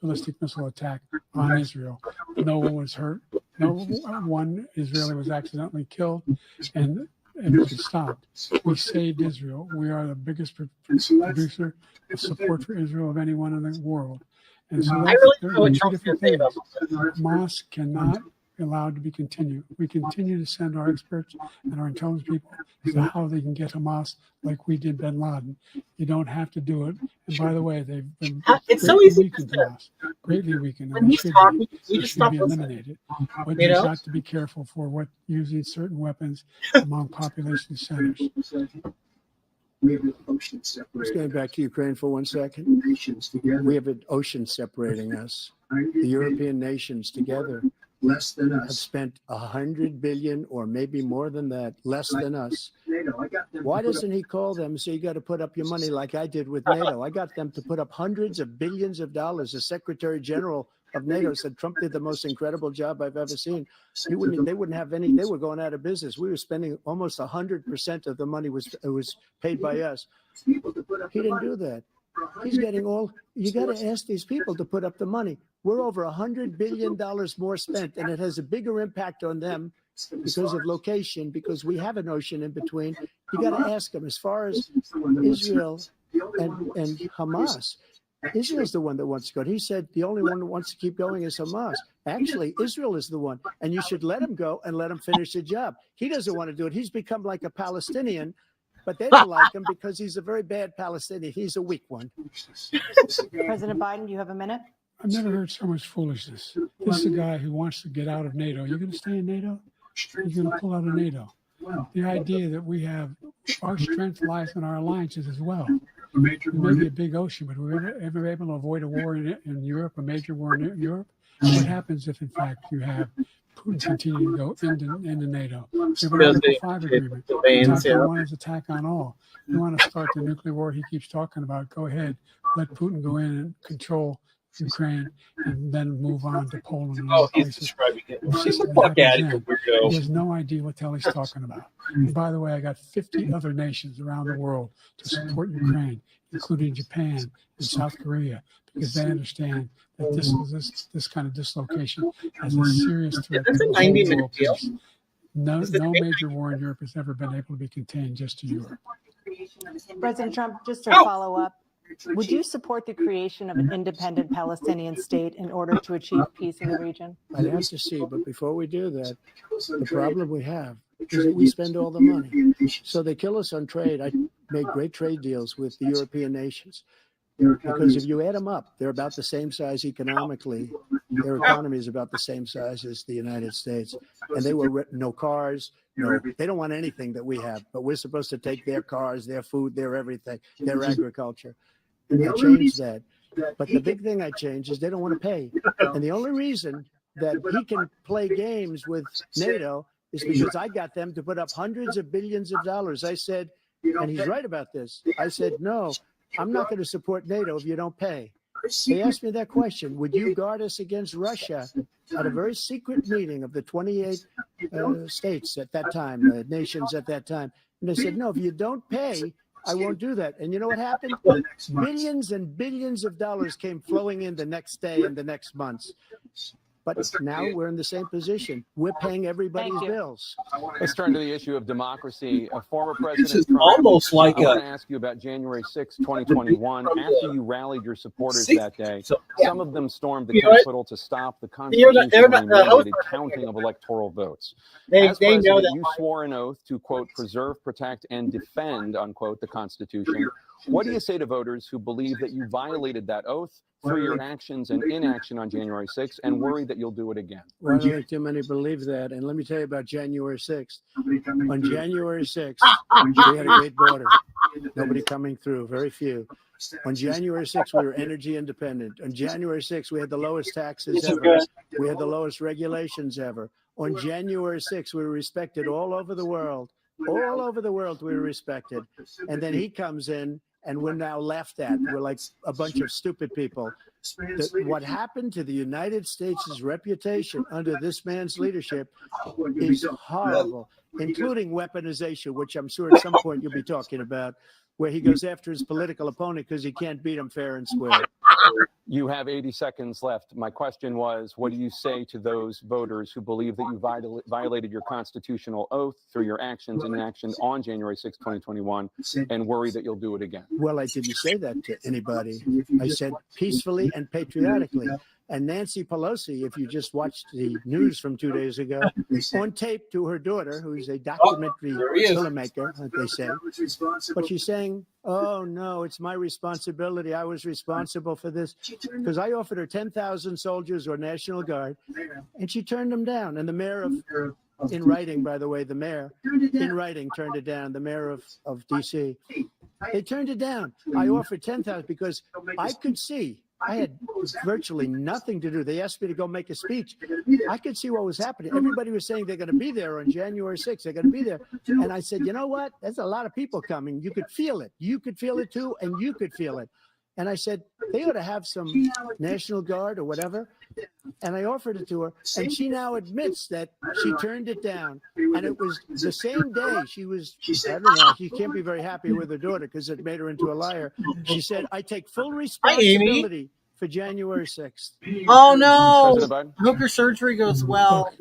ballistic missile attack on Israel. No one was hurt. No one Israeli was accidentally killed, and it was stopped. We saved Israel. We are the biggest producer of support for Israel of anyone in the world. And so there are 2 different things. Hamas cannot be allowed to be continued. We continue to send our experts and our intelligence people as to how they can get Hamas like we did bin Laden. You don't have to do it. And by the way, they've been greatly weakened to us. Greatly weakened. And they should be eliminated. But you've got to be careful for using certain weapons among population centers. Let's get back to Ukraine for 1 second. We have an ocean separating us. The European nations together have spent $100 billion, or maybe more than that, less than us. Why doesn't he call them and say, you got to put up your money like I did with NATO? I got them to put up hundreds of billions of dollars. The Secretary General of NATO said Trump did the most incredible job I've ever seen. They wouldn't have any. They were going out of business. We were spending almost 100% of the money was paid by us. He didn't do that. He's getting all. You got to ask these people to put up the money. We're over $100 billion more spent, and it has a bigger impact on them because of location, because we have an ocean in between. You got to ask them. As far as Israel and Hamas, Israel's the one that wants to go. He said the only one that wants to keep going is Hamas. Actually, Israel is the one, and you should let him go and let him finish the job. He doesn't want to do it. He's become like a Palestinian, but they don't like him because he's a very bad Palestinian. He's a weak one. President Biden, you have a minute. I've never heard so much foolishness. This is a guy who wants to get out of NATO. You're going to stay in NATO? You're going to pull out of NATO. The idea that we have our strength lies in our alliances as well. It may be a big ocean, but we're ever able to avoid a war in Europe, a major war in Europe? What happens if, in fact, you have Putin continue to go into NATO? We have an Article 5 agreement. Attack on one is attack on all. You want to start the nuclear war he keeps talking about, go ahead. Let Putin go in and control Ukraine and then move on to Poland and other places. He has no idea what the hell he's talking about. And by the way, I got 50 other nations around the world to support Ukraine, including Japan and South Korea, because they understand that this kind of dislocation has a serious threat to the whole world peace. No major war in Europe has ever been able to be contained just to Europe. President Trump, just to follow up, would you support the creation of an independent Palestinian state in order to achieve peace in the region? I'd have to see, but before we do that, the problem we have is that we spend all the money. So they kill us on trade. I made great trade deals with the European nations. Because if you add them up, they're about the same size economically. Their economy is about the same size as the United States. And they were no cars. No, they don't want anything that we have, but we're supposed to take their cars, their food, their everything, their agriculture. And I changed that. But the big thing I changed is they don't want to pay. And the only reason that he can play games with NATO is because I got them to put up hundreds of billions of dollars. I said, and he's right about this. I said, no, I'm not going to support NATO if you don't pay. They asked me that question. Would you guard us against Russia at a very secret meeting of the 28 states at that time, nations at that time? And they said, no, if you don't pay, I won't do that. And you know what happened? Billions and billions of dollars came flowing in the next day and the next months. But now we're in the same position. We're paying everybody's bills. Let's turn to the issue of democracy. Former President This is Trump, almost like I want to ask you about January 6, 2021. After you rallied your supporters that day, some of them stormed the Capitol to stop the constitutionally mandated counting of electoral votes. As president, you swore an oath to, quote, preserve, protect, and defend, unquote, the Constitution. What do you say to voters who believe that you violated that oath through your actions and inaction on January 6th and worry that you'll do it again? Well, I don't think too many believe that. And let me tell you about January 6th. On January 6th, we had a great border. Nobody coming through, very few. On January 6th, we were energy independent. On January 6th, we had the lowest taxes ever. We had the lowest regulations ever. On January 6th, we were respected all over the world. All over the world, we were respected. And then he comes in, and we're now laughed at. We're like a bunch of stupid people. What happened to the United States' reputation under this man's leadership is horrible, including weaponization, which I'm sure at some point you'll be talking about, where he goes after his political opponent because he can't beat him fair and square. You have 80 seconds left. My question was, what do you say to those voters who believe that you violated your constitutional oath through your actions and inactions on January 6, 2021, and worry that you'll do it again? Well, I didn't say that to anybody. I said peacefully and patriotically. And Nancy Pelosi, if you just watched the news from 2 days ago, on tape to her daughter, who's a documentary filmmaker, they say, but she's saying, oh, no, it's my responsibility. I was responsible for this because I offered her 10,000 soldiers or National Guard, and she turned them down. And the mayor of, in writing, by the way, the mayor in writing turned it down, the mayor of D.C. They turned it down. I offered 10,000 because I could see. I had virtually nothing to do. They asked me to go make a speech. I could see what was happening. Everybody was saying they're going to be there on January 6th. They're going to be there. And I said, you know what? There's a lot of people coming. You could feel it. You could feel it too, and you could feel it. And I said, they ought to have some National Guard or whatever. And I offered it to her. And she now admits that she turned it down. And it was the same day she was, I don't know, she can't be very happy with her daughter because it made her into a liar. She said, I take full responsibility for January 6th. Oh, no. I hope your surgery goes well.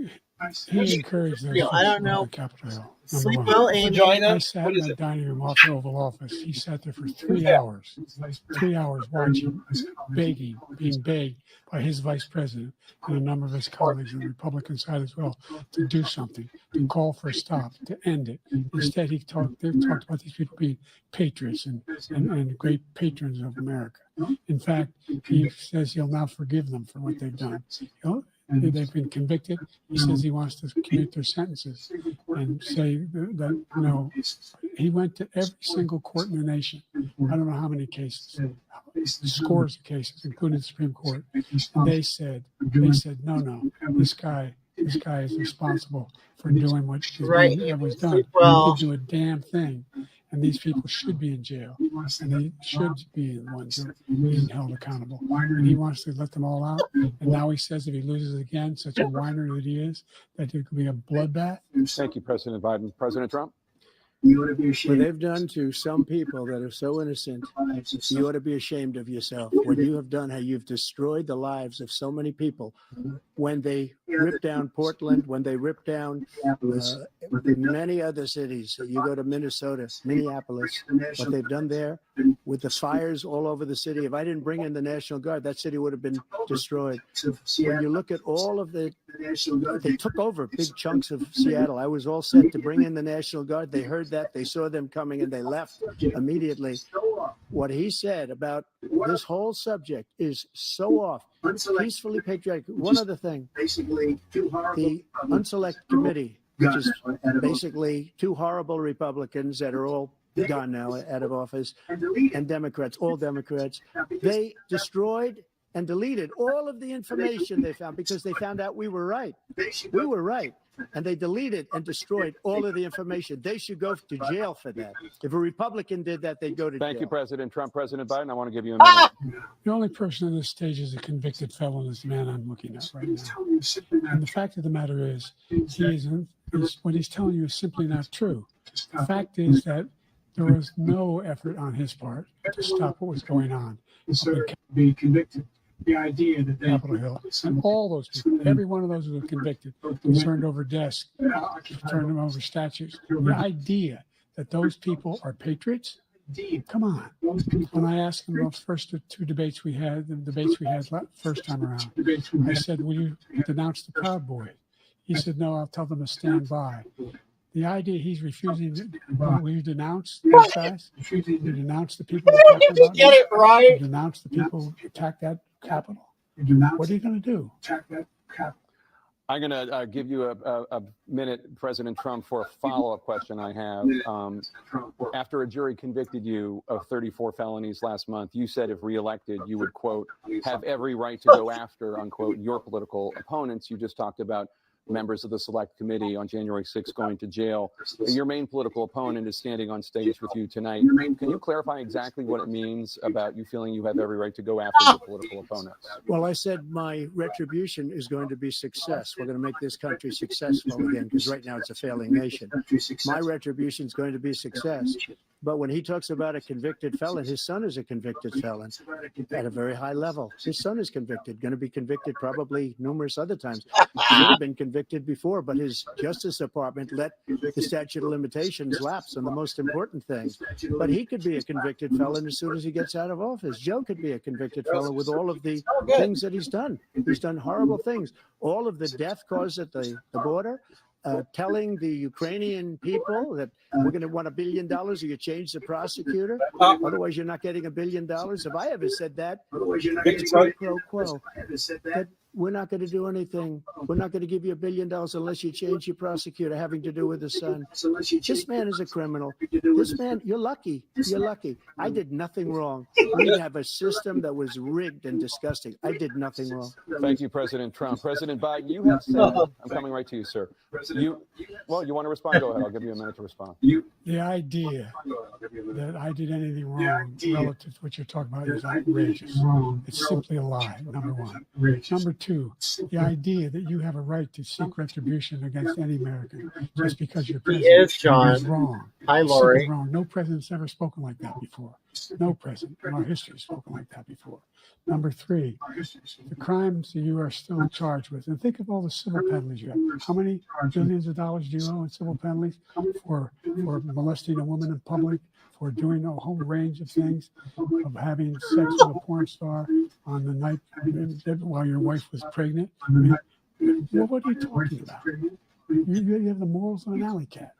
He encouraged those I don't know. on Capitol Hill. Sleep Number well, one. Amy. I sat in the dining room off the Oval Office. He sat there for 3 hours. 3 hours watching, being begged by his vice president and a number of his colleagues on the Republican side as well to do something, to call for a stop, to end it. Instead, they talked about these people being patriots and great patrons of America. In fact, he says he'll now forgive them for what they've done. They've been convicted. He says he wants to commute their sentences and say that no. He went to every single court in the nation. I don't know how many cases, scores of cases, including the Supreme Court. And they said, no, this guy is responsible for doing what was done. He didn't do a damn thing. And these people should be in jail, and they should be the ones that are being held accountable. And he wants to let them all out. And now he says if he loses again, such a whiner that he is, that there could be a bloodbath. Thank you, President Biden. President Trump? What they've done to some people that are so innocent, you ought to be ashamed of yourself. What you have done, how you've destroyed the lives of so many people. When they ripped down Portland, when they ripped down many other cities, you go to Minnesota, Minneapolis, what they've done there with the fires all over the city. If I didn't bring in the National Guard, that city would have been destroyed. When you look at all of they took over big chunks of Seattle. I was all set to bring in the National Guard. They heard that, they saw them coming, and they left immediately. What he said about this whole subject is so off. Peacefully patriotic. One other thing, the Unselect Committee, which is basically two horrible Republicans that are all gone now, out of office, and Democrats, all Democrats, they destroyed and deleted all of the information they found because they found out we were right. We were right. And they deleted and destroyed all of the information. They should go to jail for that. If a Republican did that, they'd go to jail. Thank you, President Trump. President Biden, I want to give you a minute. The only person on this stage is a convicted felon is the man I'm looking at right now. And the fact of the matter is, what he's telling you is simply not true. The fact is that there was no effort on his part to stop what was going on. Be convicted. The idea that they Capitol Hill and all those people, every one of those who were convicted, who turned over desks, turned them over statues. The idea that those people are patriots, come on. When I asked him about the first two debates we had, first time around, I said, will you denounce the Proud Boys? He said, no, I'll tell them to stand by. The idea he's refusing, will you denounce those guys? Will you denounce the people who attacked about get it right? Will you denounce the people who attacked that Capitol? What are you going to do? I'm going to give you a minute, President Trump, for a follow-up question I have. After a jury convicted you of 34 felonies last month, you said if reelected, you would, quote, have every right to go after, unquote, your political opponents. You just talked about members of the Select Committee on January 6th going to jail. Your main political opponent is standing on stage with you tonight. Can you clarify exactly what it means about you feeling you have every right to go after your political opponents? Well, I said my retribution is going to be success. We're going to make this country successful again, because right now it's a failing nation. My retribution is going to be success. But when he talks about a convicted felon, his son is a convicted felon at a very high level. His son is convicted, going to be convicted probably numerous other times. Should have been convicted before, but his Justice Department let the statute of limitations lapse on the most important things. But he could be a convicted felon as soon as he gets out of office. Joe could be a convicted felon with all of the things that he's done. He's done horrible things. All of the death caused at the border. Telling the Ukrainian people that we're going to want $1 billion or you change the prosecutor. Otherwise, you're not getting $1 billion. If I ever said that, it's pro quo. That we're not going to do anything. We're not going to give you $1 billion unless you change your prosecutor having to do with the son. This man is a criminal. This man, you're lucky. You're lucky. I did nothing wrong. We have a system that was rigged and disgusting. I did nothing wrong. Thank you, President Trump. President Biden, you have said, I'm coming right to you, sir. You want to respond? Go ahead. I'll give you a minute to respond. The idea that I did anything wrong relative to what you're talking about is outrageous. It's simply a lie, number one. Number two, the idea that you have a right to seek retribution against any American just because you're president is wrong. Hi, Lori. Wrong. No president's ever spoken like that before. No president in our history has spoken like that before. Number three, the crimes that you are still charged with. And think of all the civil penalties you have. How many billions of dollars do you owe in civil penalties for molesting a woman in public, for doing a whole range of things, of having sex with a porn star on the night while your wife was pregnant? I mean, what are you talking about? You have the morals of an alley cat.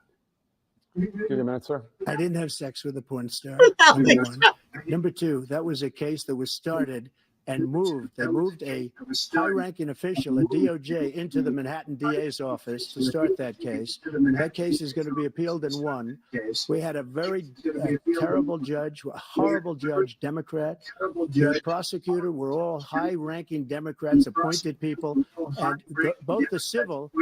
Give you a minute, sir. I didn't have sex with a porn star. Number one. Number two, that was a case that was started and moved. They moved a high-ranking official, a DOJ, into the Manhattan DA's office to start that case. That case is going to be appealed and won. We had a very terrible judge, a horrible judge, Democrat. The prosecutor were all high-ranking Democrats, appointed people, and both the civil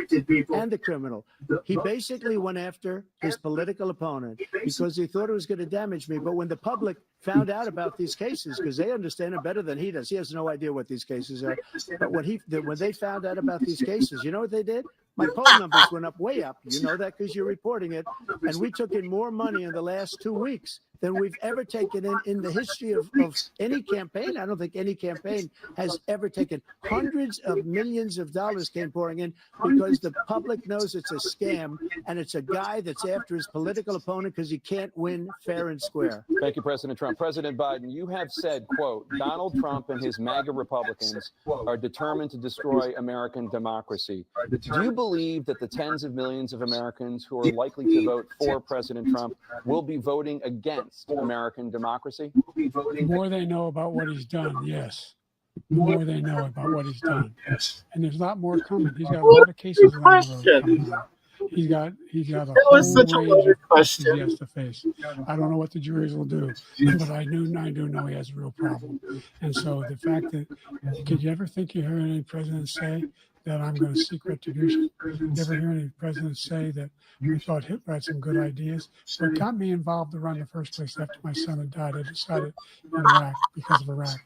and the criminal. He basically went after his political opponent because he thought it was going to damage me. But when the public found out about these cases, because they understand it better than he does. He has no idea what these cases are. But when they found out about these cases, you know what they did? My poll numbers went up, way up. You know that because you're reporting it. And we took in more money in the last 2 weeks than we've ever taken in the history of any campaign. I don't think any campaign has ever taken. Hundreds of millions of dollars came pouring in because the public knows it's a scam and it's a guy that's after his political opponent because he can't win fair and square. Thank you, President Trump. President Biden, you have said, quote, Donald Trump and his MAGA Republicans are determined to destroy American democracy. Do you believe that the tens of millions of Americans who are likely to vote for President Trump will be voting against American democracy? The more they know about what he's done, yes. The more they know about what he's done. Yes. And there's a lot more coming. He's got a lot of cases around the road coming out. He's got a whole range of questions he has to face. I don't know what the juries will do, but I do know he has a real problem. And so the fact that, could you ever think you heard any president say that I'm going to seek retribution? You ever hear any president say that we thought Hitler had some good ideas? What got me involved to run in the first place after my son had died, I decided in Iraq, because of Iraq,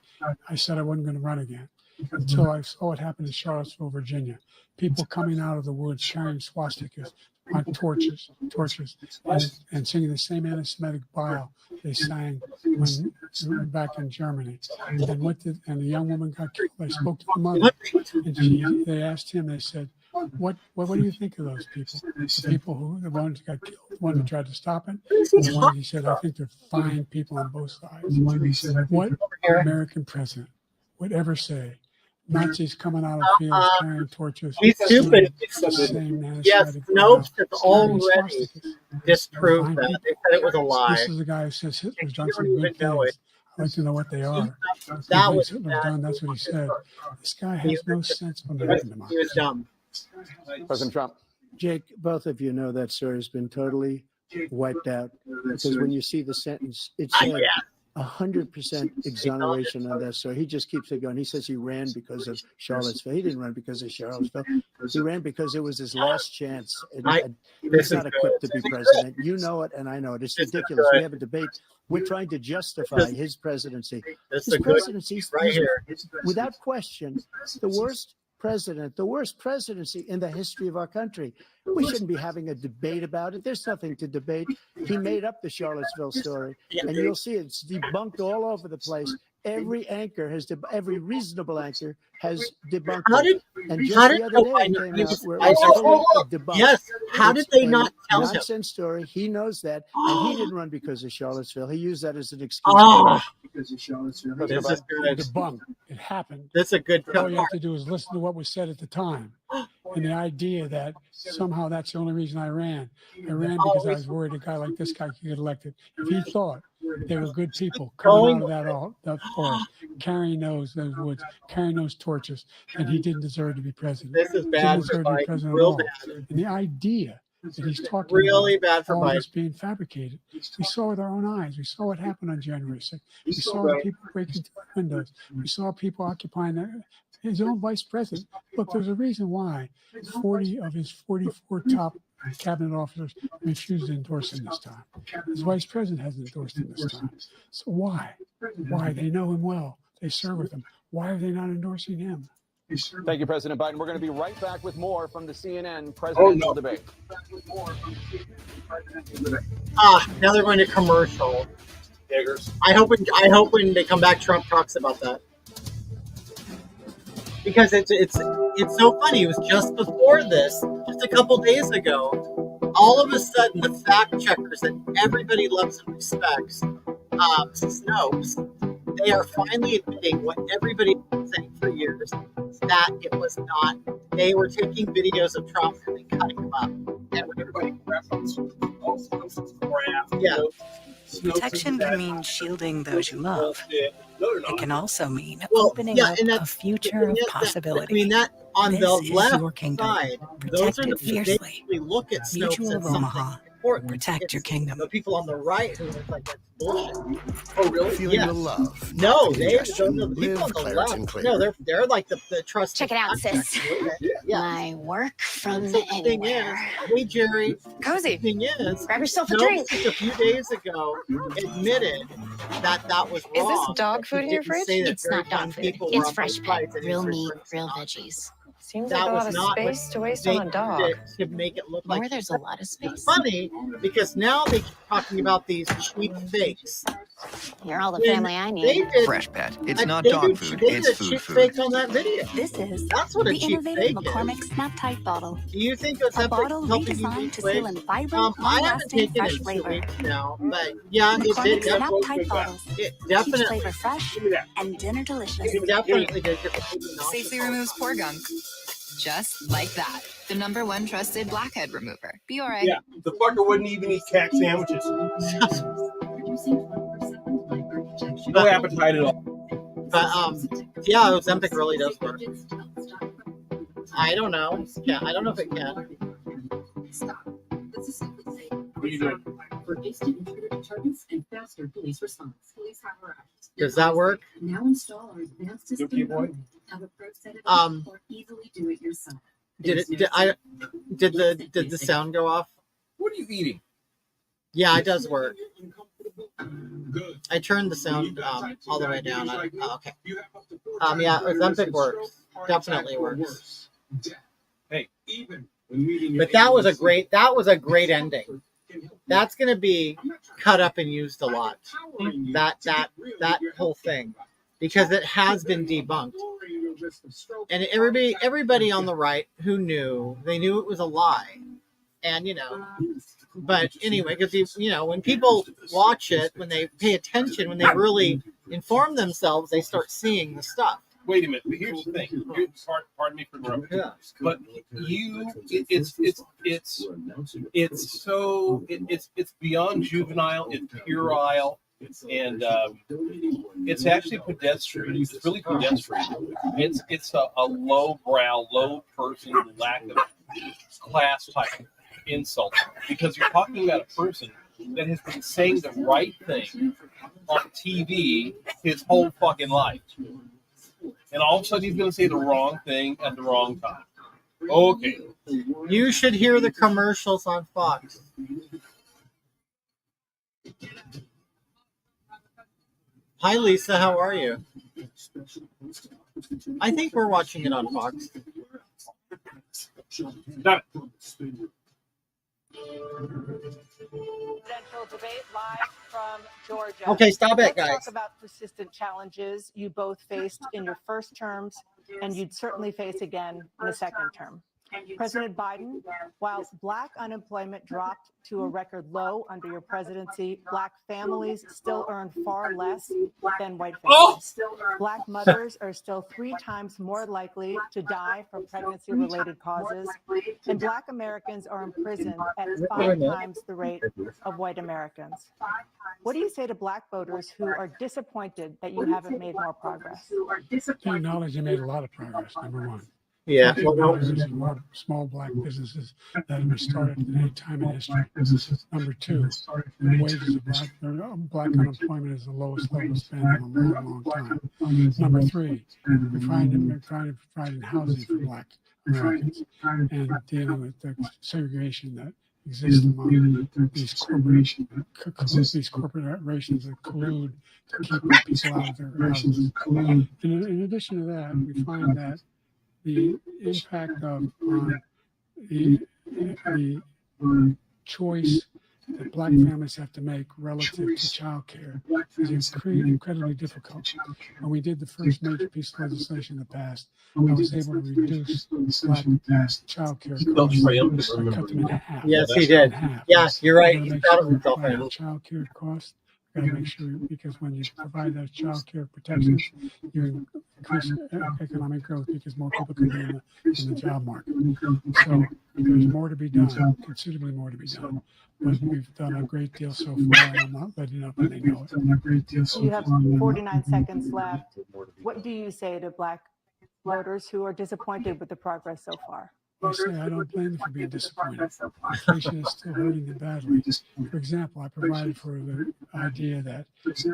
I said I wasn't going to run again until I saw what happened in Charlottesville, Virginia. People coming out of the woods carrying swastikas on torches, and singing the same anti-Semitic bile they sang when back in Germany. And the young woman got killed. I spoke to the mother, and they asked him. They said, "What do you think of those people? The people who the ones who got killed, the one who tried to stop it, and the one he said, I think they're fine people on both sides." What American president would ever say? Nazis coming out of fields carrying torches. He's stupid. Yes, Snopes has already disproved that. They said it was a lie. This is the guy who says Hitler's done some good things. I'd like to know what they are. That was Hitler's done. That's what he said. This guy has no sense of American democracy. He was dumb. President Trump. Jake, both of you know that story has been totally wiped out because when you see the sentence, it said 100% exoneration on that. So he just keeps it going. He says he ran because of Charlottesville. He didn't run because of Charlottesville. He ran because it was his last chance. He's not equipped to be president. You know it, and I know it. It's ridiculous. We have a debate. We're trying to justify his presidency. His presidency, right here, without question, the worst presidency in the history of our country. We shouldn't be having a debate about it. There's nothing to debate. He made up the Charlottesville story, and you'll see it's debunked all over the place. Every anchor every reasonable anchor has debunked it. And just the other day it came out where it was fully debunked. Yes. How did they not tell him? Nonsense story. He knows that, and he didn't run because of Charlottesville. He used that as an excuse. Because of Charlottesville. This is good. Debunked. It happened. That's a good. All you have to do is listen to what was said at the time. And the idea that somehow that's the only reason I ran. I ran because I was worried a guy like this guy could get elected. If he thought they were good people coming out of that forest, carrying those woods, carrying those torches, and he didn't deserve to be president. This is bad for Biden. Real bad. And the idea that he's talking really about bad for all Biden. this being fabricated. We saw with our own eyes. We saw what happened on January 6th. We saw the people breaking through the windows. We saw people occupying his own vice president. Look, there's a reason why 40 of his 44 top cabinet officers refused to endorse him this time. His vice president hasn't endorsed him this time. So why? Why? They know him well. They serve with him. Why are they not endorsing him? Thank you, President Biden. We're going to be right back with more from the CNN presidential debate. Now they're going to commercial. Diggers. I hope when they come back, Trump talks about that. Because it's so funny. It was just before this, just a couple days ago, all of a sudden the fact checkers that everybody loves and respects, Snopes, they are finally admitting what everybody has been saying for years, that it was not. They were taking videos of Trump and then cutting them up. Everybody yeah. Protection can mean shielding those you love. It can also mean opening up a future of possibility. That on this the is left your kingdom. side, Protect those are it the fiercely. they look at Snopes Mutual as of something Omaha. important. Protect your kingdom. The people on the right who are like, that's bullshit. Oh, really? Feeling Yes. the love. No, the they congestion. the people on the Claritin left. Clear. No, they're like the trusted. Check it out, fact sis. checkers. Yeah. My work from So the thing anywhere. is, hey Jerry, Cozy. the thing is, Grab yourself a Snopes drink. just a few days ago admitted that was Is this wrong. dog that food he in your didn't fridge? say that It's very not dog young food. people were It's on fresh both pet. sides and he Real was meat, referring to real Nazis. veggies. Seems That like a was lot of not what space to waste they on a dog. did to make it look like. Where there's a lot of space. It's funny because now they keep talking about these cheap fakes. You're all the When family I they need. did- Fresh Pet. It's not they dog did- food, They it's did a food cheap food. fake on that video. This is That's what a the cheap innovative fake McCormick is. Snap Tight bottle. Do you think it's A bottle helping you redesigned lose to weight? seal in vibrant, I haven't long-lasting, taken fresh it in 2 flavor. weeks now, but yeah, it McCormick did. Snap Tight bottles. It Keeps definitely. flavor fresh and dinner delicious. It definitely did get the food nauseous. Safely removes pore gunk. Just like that. The #1 trusted blackhead remover. Biore. Yeah, the fucker wouldn't even eat cat sandwiches. No appetite at all. But yeah, Ozempic really does work. I don't know. Yeah, I don't know if it can. What are you doing? Does that work? Now install our advanced Okay, system boy. of a pro set or easily do it yourself. Did the sound go off? What are you eating? Yeah, it does work. I turned the sound all the way down. Okay. Yeah, Ozempic works. Definitely works. Hey, But that was a great ending. That's going to be cut up and used a lot. That whole thing, because it has been debunked. And everybody on the right who knew, they knew it was a lie. And but anyway, because when people watch it, when they pay attention, when they really inform themselves, they start seeing the stuff. Wait a minute. But here's the thing. Pardon me for interrupting. Yeah. But it's beyond juvenile. It's puerile, and it's actually pedestrian. It's really pedestrian. It's a low brow, low person, lack of class type insult, because you're talking about a person that has been saying the right thing on TV his whole fucking life. And all of a sudden he's going to say the wrong thing at the wrong time. Okay. You should hear the commercials on Fox. Hi, Lisa. How are you? I think we're watching it on Fox. Got it. Presidential debate live from Georgia. Okay, stop it, Let's guys. talk about persistent challenges you both faced in your first terms, and you'd certainly face again in the second term. President Biden, while Black unemployment dropped to a record low under your presidency, Black families still earn far less than white families. Black mothers are still 3 times more likely to die from pregnancy-related causes, and Black Americans are imprisoned at 5 times the rate of white Americans. What do you say to Black voters who are disappointed that you haven't made more progress? They acknowledge they made a lot of progress, number one. Yeah. There's a lot of small Black businesses that have been started at any time in history. Number 2, wages of Black unemployment is the lowest level spent in a long, long time. Number 3, we're trying to provide housing for Black Americans and dealing with the segregation that exists among these corporations that collude to keep people out of their houses. In addition to that, we find that the impact of the choice that Black families have to make relative to childcare is incredibly difficult. When we did the first major piece of legislation in the past, I was able to reduce Black childcare costs. I cut them in half. Yes, he did. Yeah, you're right. He's proud of himself. Childcare costs. Got to make sure, because when you provide those child care protections, you increase economic growth because more people can be in the job market. So there's more to be done, considerably more to be done. But we've done a great deal so far, and I'm not letting up, and they know it. You have 49 seconds left. What do you say to Black voters who are disappointed with the progress so far? I say I don't blame them for being disappointed. Inflation is still hurting them badly. For example, I provided for the idea that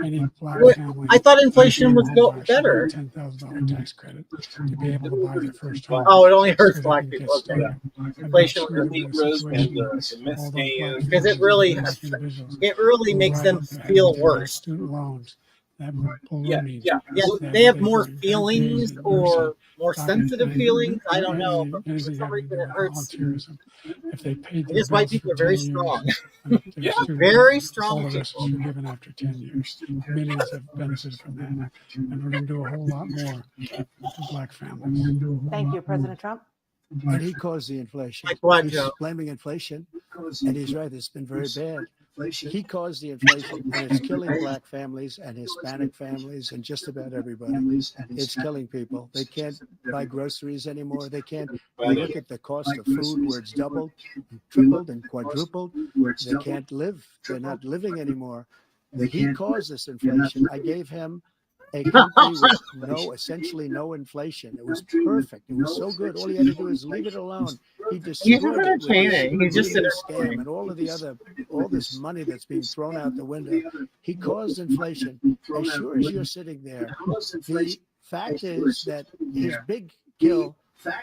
any Black family. I thought inflation would go better. $10,000 tax credit to be able to buy their first home. Oh, it only hurts Black people. Okay. Inflation with the Negroes and the Mexicans. Because it really makes them feel worse. Student loans. Yeah, they have more feelings or more sensitive feelings. I don't know. But for some reason it hurts. If they paid I guess white people are very strong. Yeah, very strong people. All the given after 10 years. Millions have benefited from that. And we're going to do a whole lot more for Black families. Thank you, President Trump. And he caused the inflation. Like what, He's Joe? blaming inflation. And he's right. It's been very bad. He caused the inflation, and it's killing Black families and Hispanic families and just about everybody. It's killing people. They can't buy groceries anymore. They can't. You look at the cost of food, where it's doubled, tripled, and quadrupled. They can't live. They're not living anymore. He caused this inflation. I gave him a country with essentially no inflation. It was perfect. It was so good. All he had to do is leave it alone. He destroyed it with He's just a scam and all this money that's being thrown out the window. He caused inflation. As sure as you're sitting there, the fact is that his big kill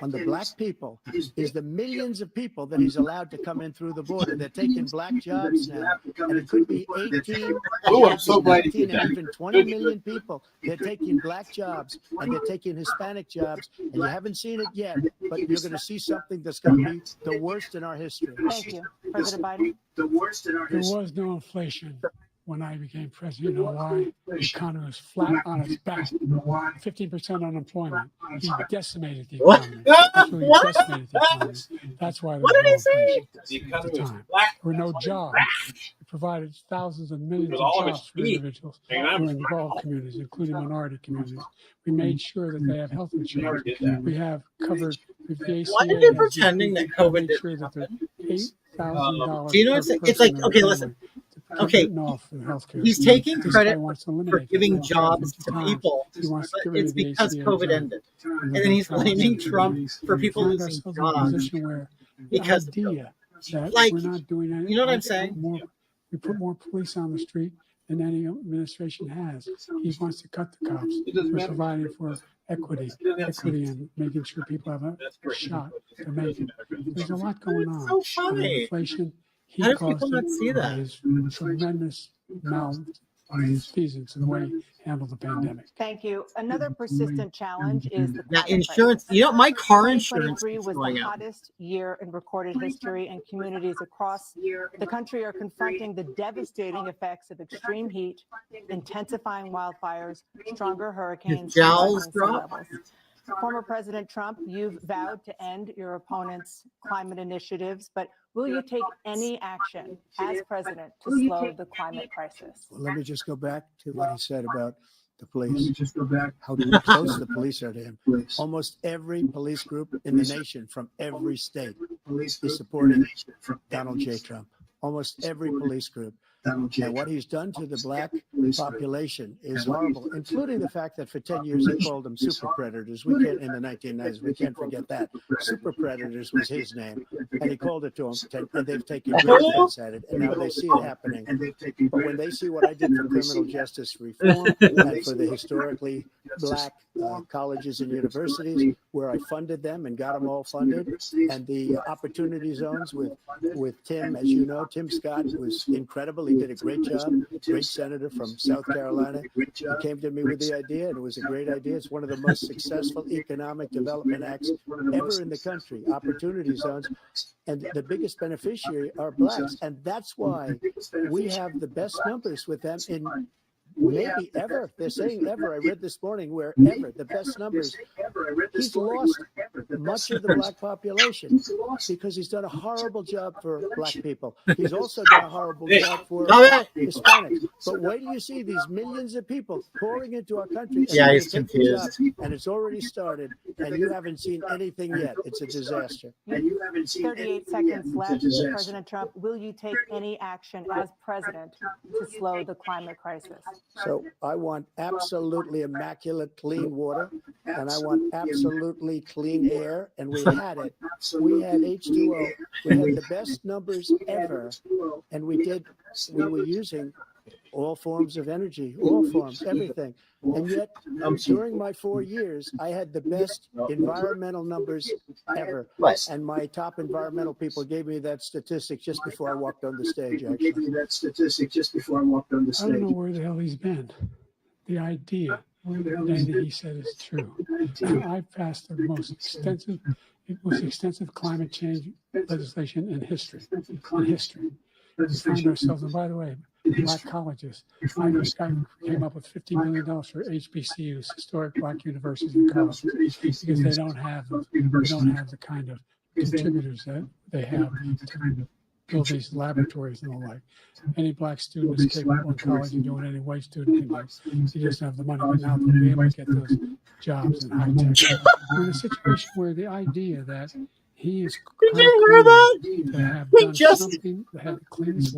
on the Black people is the millions of people that he's allowed to come in through the border. They're taking Black jobs now, and it could be 18, I'm so glad you did and even 20 million people. They're taking Black jobs, and they're taking Hispanic jobs, and you haven't seen it yet, but you're going to see something that's going to be the worst in our history. Thank you, President Biden. The worst in our There was no inflation when I became president. You know why? The economy was flat on its back. 15% unemployment. He decimated the economy. Absolutely decimated the economy. That's why there was no inflation at the time. There were no jobs. It provided thousands and millions of jobs for individuals who were in all communities, including minority communities. We made sure that they have health insurance. We have covered with the ACA. Why are they pretending that COVID didn't happen? $8,000. Do you know what I'm saying? It's like, okay, listen. Okay, he's taking credit for giving jobs to people, but it's because COVID ended. And then he's blaming Trump for people losing jobs. Because, like, you know what I'm saying? We put more police on the street than any administration has. He wants to cut the cops. We're providing for equity and making sure people have a shot to make it. There's a lot going on. So funny. Inflation. How do people not see that? His tremendous malfeasance in the way he handled the pandemic. Thank you. Another persistent challenge is the now, insurance. You know, my car insurance 2023 is was going the up. hottest year in recorded history, and communities across the country are confronting the devastating effects of extreme heat, intensifying wildfires, stronger hurricanes, and jowls rising sea drop? levels. Former President Trump, you've vowed to end your opponent's climate initiatives, but will you take any action as president to slow the climate crisis? Well, let me just go back to what he said about the police. How close the police are to him. Almost every police group in the nation from every state is supporting Donald J. Trump. Almost every police group. And what he's done to the Black population is horrible, including the fact that for 10 years he called them super predators. We can't, in the 1990s, we can't forget that. Super predators was his name, and he called it to them, and they've taken great offense at it, and now they see it happening. But when they see what I did for criminal justice reform and for the historically Black colleges and universities, where I funded them and got them all funded, and the opportunity zones with Tim, as you know, Tim Scott was incredible. He did a great job, great senator from South Carolina. He came to me with the idea, and it was a great idea. It's one of the most successful economic development acts ever in the country, opportunity zones. And the biggest beneficiary are blacks. And that's why we have the best numbers with them in maybe ever. They're saying ever. I read this morning where ever, the best numbers. He's lost much of the black population because he's done a horrible job for black people. He's also done a horrible job for Hispanics. But wait till you see these millions of people pouring into our country. Yeah, he's confused. And it's already started, and you haven't seen anything yet. It's a disaster. 38 seconds left. President Trump, will you take any action as president to slow the climate crisis? So I want absolutely immaculate clean water, and I want absolutely clean air, and we had it. We had H2O. We had the best numbers ever, and we were using all forms of energy, all forms, everything. And yet, during my 4 years, I had the best environmental numbers ever. And my top environmental people gave me that statistic just before I walked on the stage, actually. I don't know where the hell he's been. The idea that he said is true. I passed the most extensive climate change legislation in history. We find ourselves, and by the way, black colleges. This guy came up with $50 million for HBCUs, historic black universities and colleges, because they don't have the kind of contributors that they have to build these laboratories and the like. Any black student is capable in college and doing any white student can do. He doesn't have the money, but now they'll be able to get those jobs in high tech. We're in a situation where the idea that he is to have done something to have the cleanest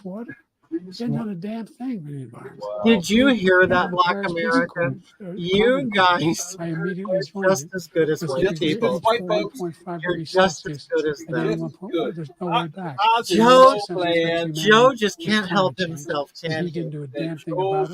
water. He hasn't done a damn thing for the environment. Did you hear that, Black America? You guys are just as good as white people. You're just as good as them. There's no way back. Joe just can't help himself, can he? Didn't do a damn thing about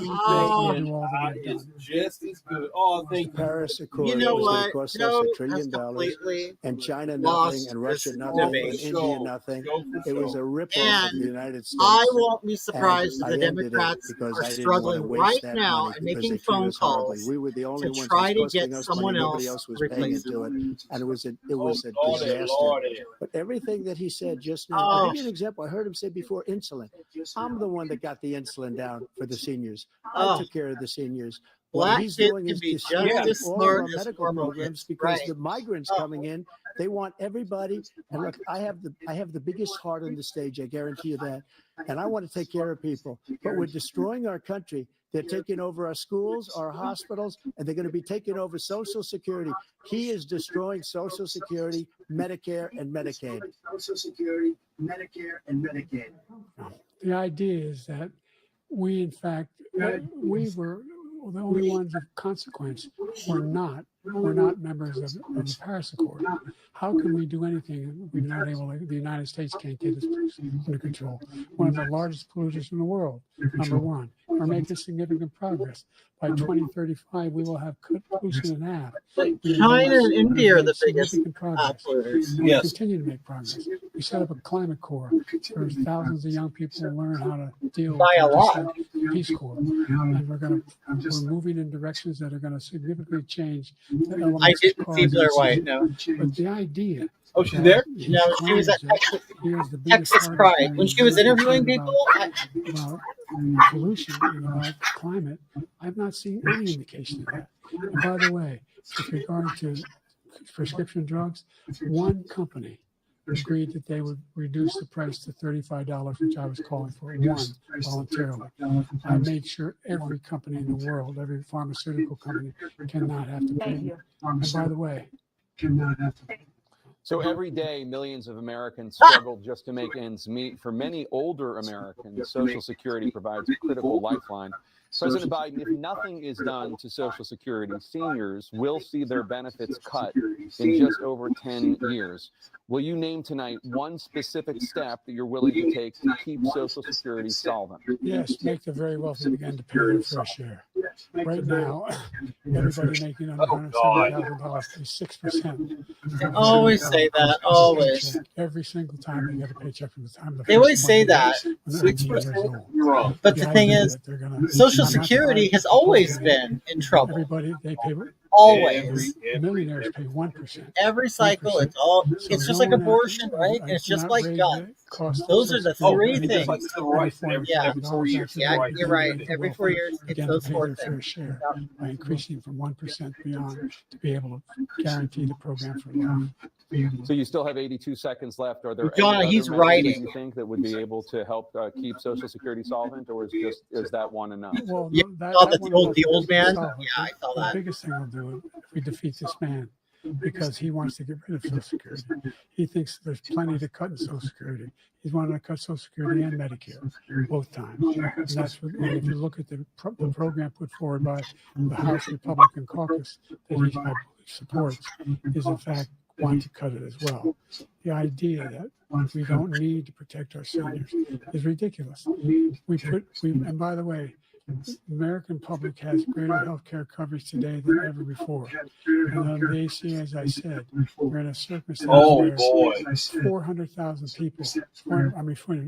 it. It's just as good. Oh, thank you. Paris Accord. You know what? Cost us Joe $1 trillion, and China nothing, and Russia nothing, and India nothing. It was a ripoff of the United States. I won't be surprised if the Democrats are struggling right now and making phone calls to try to get someone else to replace it. And it was a disaster. But everything that he said just now, I'll give you an example. I heard him say before insulin. I'm the one that got the insulin down for the seniors. I took care of the seniors. What he's doing is destroying all of our medical programs because the migrants coming in, they want everybody. And look, I have the biggest heart on the stage. I guarantee you that. And I want to take care of people. But we're destroying our country. They're taking over our schools, our hospitals, and they're going to be taking over Social Security. He is destroying Social Security, Medicare, and Medicaid. The idea is that we, in fact, we were the only ones of consequence. We're not members of the Paris Accord. How can we do anything if we're not able to? The United States can't get this under control. One of the largest polluters in the world, number one. We're making significant progress. By 2035, we will have cut pollution in half. China and India are the biggest polluters. We'll continue to make progress. We set up a climate corps. There's thousands of young people who learn how to deal with the Peace Corps. And we're moving in directions that are going to significantly change the elements. I didn't see Blair White, no. But the idea. Oh, she's there? No, she was at Texas Pride. When she was interviewing people about pollution and about climate, I've not seen any indication of that. And by the way, with regard to prescription drugs, one company agreed that they would reduce the price to $35, which I was calling for, one voluntarily. I made sure every company in the world, every pharmaceutical company, cannot have to pay. And by the way, cannot have to pay. So every day, millions of Americans struggle just to make ends meet. For many older Americans, Social Security provides a critical lifeline. President Biden, if nothing is done to Social Security, seniors will see their benefits cut in just over 10 years. Will you name tonight one specific step that you're willing to take to keep Social Security solvent? Yes, make the very wealthy begin to pay their fair share. Right now, everybody making under $170,000 pays 6%. They always say that. Always. Every single time they get a paycheck from the time they always say that. 6%. But the thing is, Social Security has always been in trouble. Everybody they pay. Always. Millionaires pay 1%. Every cycle, it's all. It's just like abortion, right? It's just like guns. Those are the three things. Yeah. Yeah, you're right. Every 4 years, it's those four things. Share by increasing from 1% beyond to be able to guarantee the program for life. So you still have 82 seconds left. Are there John, any he's other measures writing. you think that would be able to help keep Social Security solvent, or is that one enough? Well, Yeah, the old man. Yeah, I saw the that. biggest thing we'll do if we defeat this man, because he wants to get rid of Social Security. He thinks there's plenty to cut in Social Security. He's wanting to cut Social Security and Medicare both times. And that's what, and if you look at the program put forward by the House Republican caucus that he, I believe, supports, is in fact want to cut it as well. The idea that we don't need to protect our seniors is ridiculous. And by the way, the American public has greater health care coverage today than ever before. And under the ACA, as I said, we're in a circumstance where 400,000 people,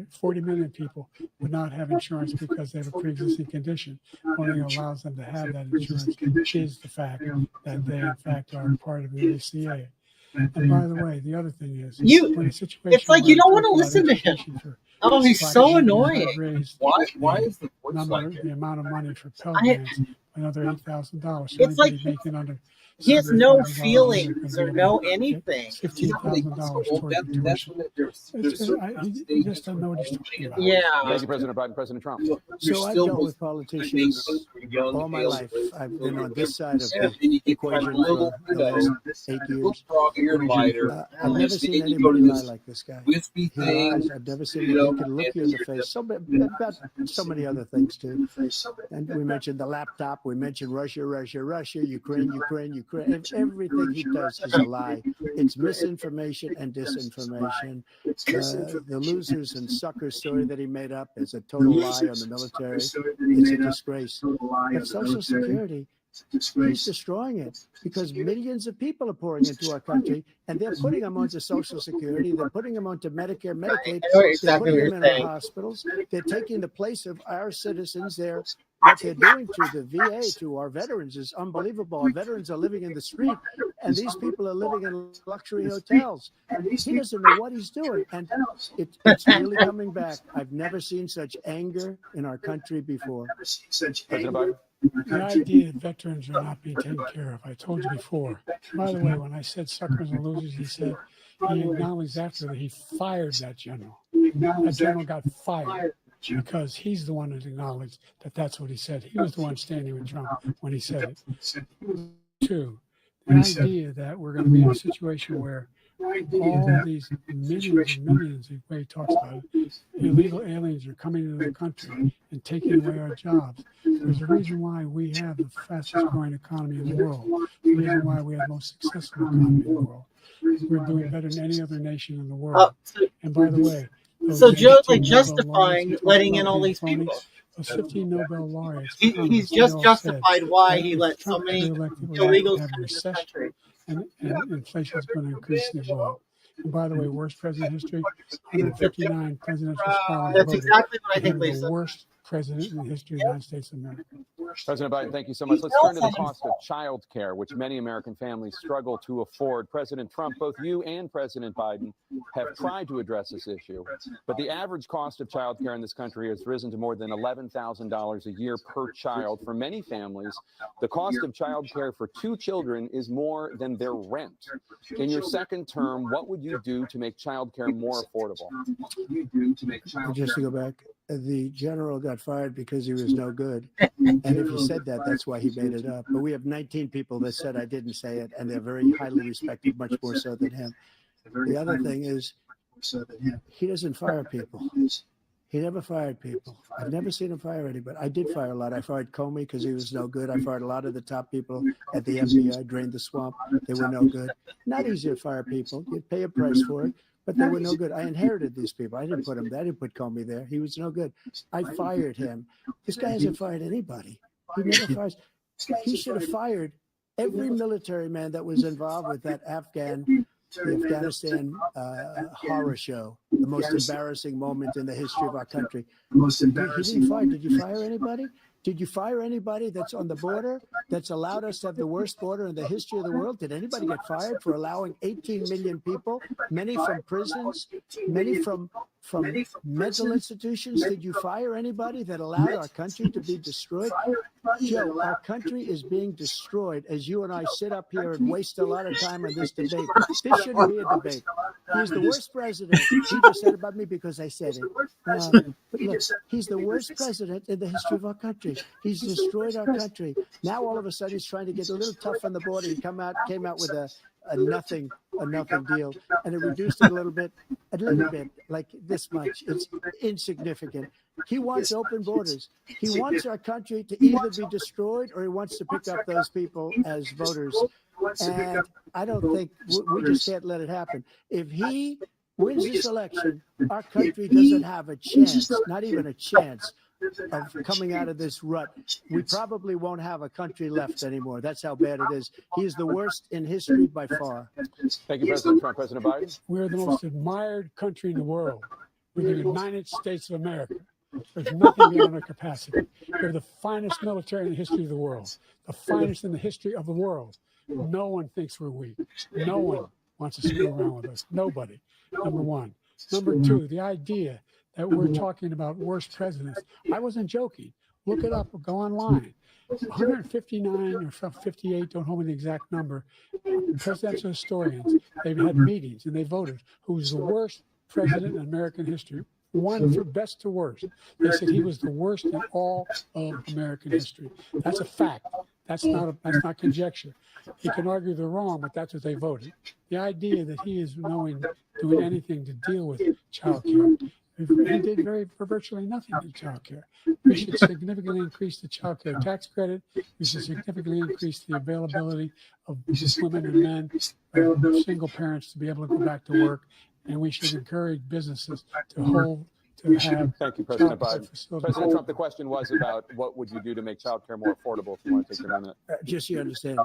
40 million people would not have insurance because they have a pre-existing condition. Only allows them to have that insurance is the fact that they, in fact, are part of the ACA. And by the way, the other thing is, it's like you don't want to listen to him. Oh, he's so annoying. Why is the the amount of money for Pell Grants another $8,000? It's like making under he has no feelings or no anything. $15,000 That's what he just doesn't know what he's talking about. Yeah. Thank you, President Biden, President Trump. So I've dealt with politicians all my life. I've been on this side of the equation for the last 8 years. I've never seen anybody lie like this guy. He lies. I've never seen him. He can look you in the face. About so many other things too. And we mentioned the laptop. We mentioned Russia, Ukraine. Everything he does is a lie. It's misinformation and disinformation. The losers and suckers story that he made up is a total lie on the military. It's a disgrace. But Social Security, he's destroying it because millions of people are pouring into our country, and they're putting them onto Social Security. They're putting them onto Medicare, Medicaid. They're putting them in our hospitals. They're taking the place of our citizens. What they're doing to the VA, to our veterans, is unbelievable. Our veterans are living in the street, and these people are living in luxury hotels. He doesn't know what he's doing, and it's really coming back. I've never seen such anger in our country before. The idea that veterans are not being taken care of, I told you before. By the way, when I said suckers and losers, he acknowledged after that he fired that general. That general got fired because he's the one that acknowledged that that's what he said. He was the one standing with Trump when he said it. Two, the idea that we're going to be in a situation where all these millions and millions, the way he talks about it, illegal aliens are coming into the country and taking away our jobs. There's a reason why we have the fastest growing economy in the world. The reason why we have the most successful economy in the world. We're doing better than any other nation in the world. And by the way, so Joe's like justifying letting in all these people. 15 Nobel laureates. He's just justified why he let so many illegals come into the country. And inflation is going to increase as well. And by the way, worst president in history, 159 presidential scholars. That's exactly what I think, Lisa. The worst president in the history of the United States of America. President Biden, thank you so much. Let's turn to the cost of child care, which many American families struggle to afford. President Trump, both you and President Biden have tried to address this issue, but the average cost of child care in this country has risen to more than $11,000 a year per child. For many families, the cost of child care for 2 children is more than their rent. In your second term, what would you do to make child care more affordable? Just to go back, the general got fired because he was no good. And if he said that, that's why he made it up. But we have 19 people that said I didn't say it, and they're very highly respected, much more so than him. The other thing is, he doesn't fire people. He never fired people. I've never seen him fire anybody. I did fire a lot. I fired Comey because he was no good. I fired a lot of the top people at the FBI, drained the swamp. They were no good. Not easy to fire people. You'd pay a price for it. But they were no good. I inherited these people. I didn't put him there. I didn't put Comey there. He was no good. I fired him. This guy hasn't fired anybody. He never fires. He should have fired every military man that was involved with that the Afghanistan horror show, the most embarrassing moment in the history of our country. He didn't fire. Did you fire anybody? Did you fire anybody that's on the border that's allowed us to have the worst border in the history of the world? Did anybody get fired for allowing 18 million people, many from prisons, many from mental institutions? Did you fire anybody that allowed our country to be destroyed? Joe, our country is being destroyed as you and I sit up here and waste a lot of time on this debate. This shouldn't be a debate. He's the worst president. He just said about me because I said it. But look, he's the worst president in the history of our country. He's destroyed our country. Now all of a sudden he's trying to get a little tough on the border. He came out with a nothing deal, and it reduced it a little bit, like this much. It's insignificant. He wants open borders. He wants our country to either be destroyed or he wants to pick up those people as voters. And I don't think we just can't let it happen. If he wins this election, our country doesn't have a chance, not even a chance, of coming out of this rut. We probably won't have a country left anymore. That's how bad it is. He is the worst in history by far. Thank you, President Trump. President Biden? We're the most admired country in the world. We're the United States of America. There's nothing beyond our capacity. We're the finest military in the history of the world, the finest in the history of the world. No one thinks we're weak. No one wants to screw around with us. Nobody. Number one. Number two, the idea that we're talking about worst presidents. I wasn't joking. Look it up or go online. 159 or 58, don't hold me the exact number, presidential historians, they've had meetings and they voted who's the worst president in American history. One from best to worst. They said he was the worst in all of American history. That's a fact. That's not conjecture. He can argue they're wrong, but that's what they voted. The idea that he is doing anything to deal with child care. He did for virtually nothing to child care. We should significantly increase the child care tax credit. We should significantly increase the availability of women and men, single parents, to be able to go back to work. And we should encourage businesses to have. Thank you, President Biden. President Trump, the question was about what would you do to make child care more affordable, if you want to take a minute. Just so you understand,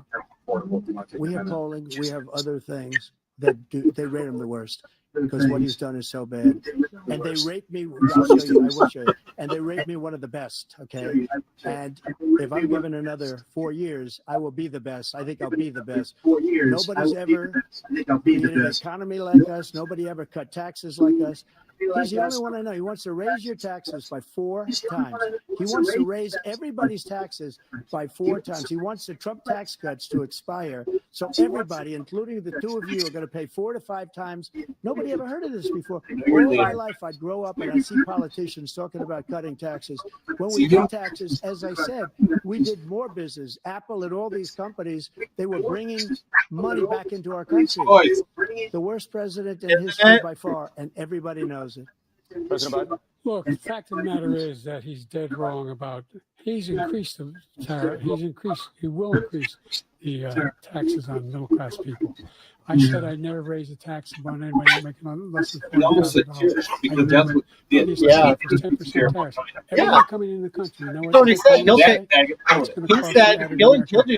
we have polling, we have other things that they rate him the worst because what he's done is so bad. And they rate me, I'll show you, I will show you, and they rate me one of the best, okay? And if I'm given another 4 years, I will be the best. I think I'll be the best. Nobody's ever been in an economy like us. Nobody ever cut taxes like us. He's the only one I know. He wants to raise your taxes by 4 times. He wants to raise everybody's taxes by 4 times. He wants the Trump tax cuts to expire. So everybody, including the two of you, are going to pay 4 to 5 times. Nobody ever heard of this before. All my life, I'd grow up and I'd see politicians talking about cutting taxes. When we cut taxes, as I said, we did more business. Apple and all these companies, they were bringing money back into our country. The worst president in history by far, and everybody knows it. President Biden? Look, the fact of the matter is that he's dead wrong about, he's increased the tariff, he will increase the taxes on middle class people. I said I'd never raise a tax on anybody making less than $40,000. Because that's what did. 10% tariffs. Everyone coming in the country, you know what? Tony said he'll say he'll do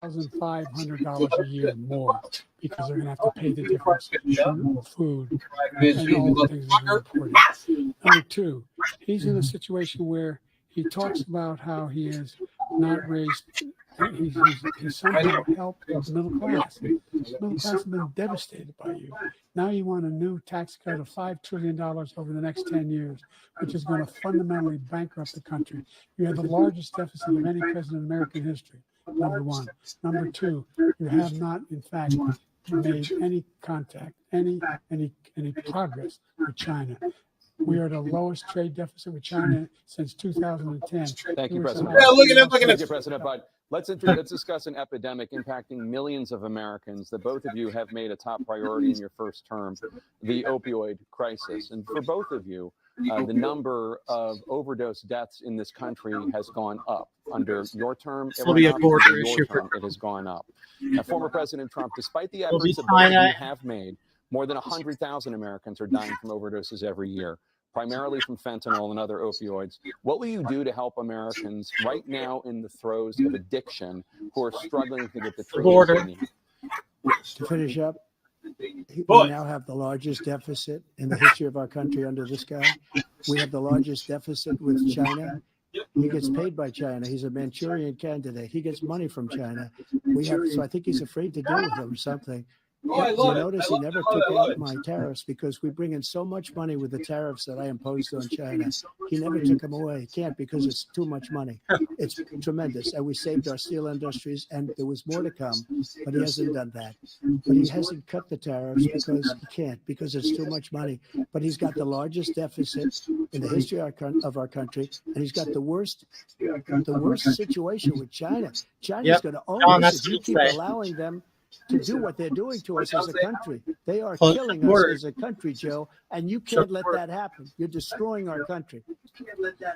$1,500 a year more because they're going to have to pay the difference in food and all the things that are important. Number two, he's in a situation where he talks about how he has not raised, he's somehow helped the middle class. The middle class has been devastated by you. Now you want a new tax cut of $5 trillion over the next 10 years, which is going to fundamentally bankrupt the country. You have the largest deficit of any president in American history. Number one. Number two, you have not, in fact, made any contact, any progress with China. We are the lowest trade deficit with China since 2010. Thank you, President. Thank you, President Biden. Let's discuss an epidemic impacting millions of Americans that both of you have made a top priority in your first term, the opioid crisis. And for both of you, the number of overdose deaths in this country has gone up. Under your term, it has gone up. Now, former President Trump, despite the efforts that both of you have made, more than 100,000 Americans are dying from overdoses every year. primarily from fentanyl and other opioids. What will you do to help Americans right now in the throes of addiction who are struggling to get the treatment they need? To finish up, we now have the largest deficit in the history of our country under this guy. We have the largest deficit with China. He gets paid by China. He's a Manchurian candidate. He gets money from China. So I think he's afraid to deal with them or something. You notice he never took out my tariffs because we bring in so much money with the tariffs that I imposed on China. He never took them away. He can't because it's too much money. It's tremendous. And we saved our steel industries, and there was more to come, but he hasn't done that. But he hasn't cut the tariffs because he can't, because it's too much money. But he's got the largest deficit in the history of our country, and he's got the worst situation with China. China's going to own us if you keep allowing them to do what they're doing to us as a country. They are killing us as a country, Joe, and you can't let that happen. You're destroying our country.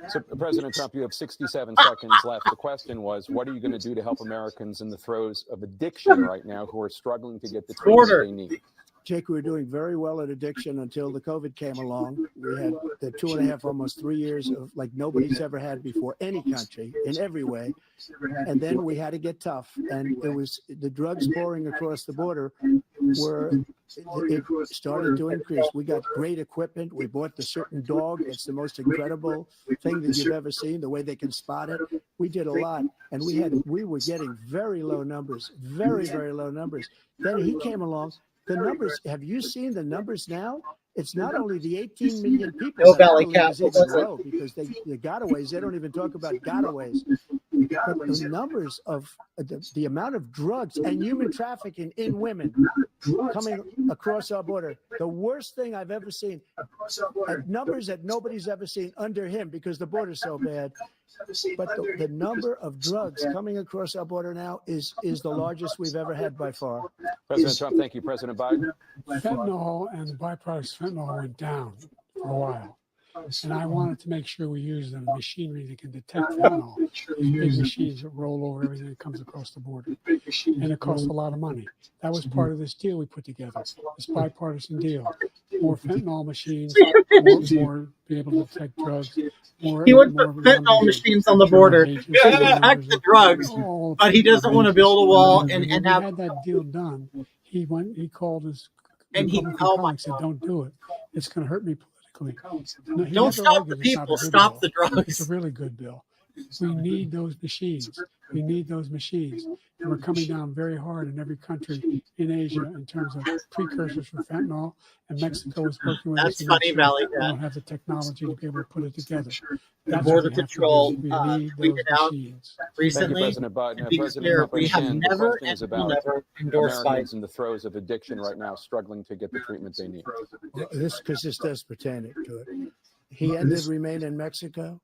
So, President Trump, you have 67 seconds left. The question was, what are you going to do to help Americans in the throes of addiction right now who are struggling to get the treatment they need? Jake, we were doing very well at addiction until the COVID came along. We had the 2.5, almost 3 years of like nobody's ever had before, any country, in every way. And then we had to get tough. And it was the drugs pouring across the border it started to increase. We got great equipment. We bought the certain dog. It's the most incredible thing that you've ever seen, the way they can spot it. We did a lot. And we were getting very low numbers, very, very low numbers. Then he came along. The numbers, have you seen the numbers now? It's not only the 18 million people that I believe is even low, because the gotaways, they don't even talk about gotaways. But the numbers of the amount of drugs and human trafficking in women coming across our border, the worst thing I've ever seen. Numbers that nobody's ever seen under him because the border's so bad. But the number of drugs coming across our border now is the largest we've ever had by far. President Trump, thank you. President Biden? Fentanyl and the byproducts of fentanyl went down for a while. And I wanted to make sure we use the machinery that can detect fentanyl. These big machines that roll over everything that comes across the border. And it costs a lot of money. That was part of this deal we put together, this bipartisan deal. More fentanyl machines, more be able to detect drugs. He would put fentanyl machines on the border to detect the drugs, but he doesn't want to build a wall and have. Had that deal done. He called his and colleagues said, "Don't do it. It's going to hurt me politically." No, don't stop the people. Stop the drugs. It's a really good bill. We need those machines. We need those machines. And we're coming down very hard in every country in Asia in terms of precursors for fentanyl. And Mexico is working with us. That's funny, Valley. We don't have the technology to be able to put it together. The Border Patrol tweeted out recently. President Biden. To be clear, we have never endorsed Americans in the throes of addiction right now, struggling to get the treatment they need. This does pertain to it. He ended Remain in Mexico.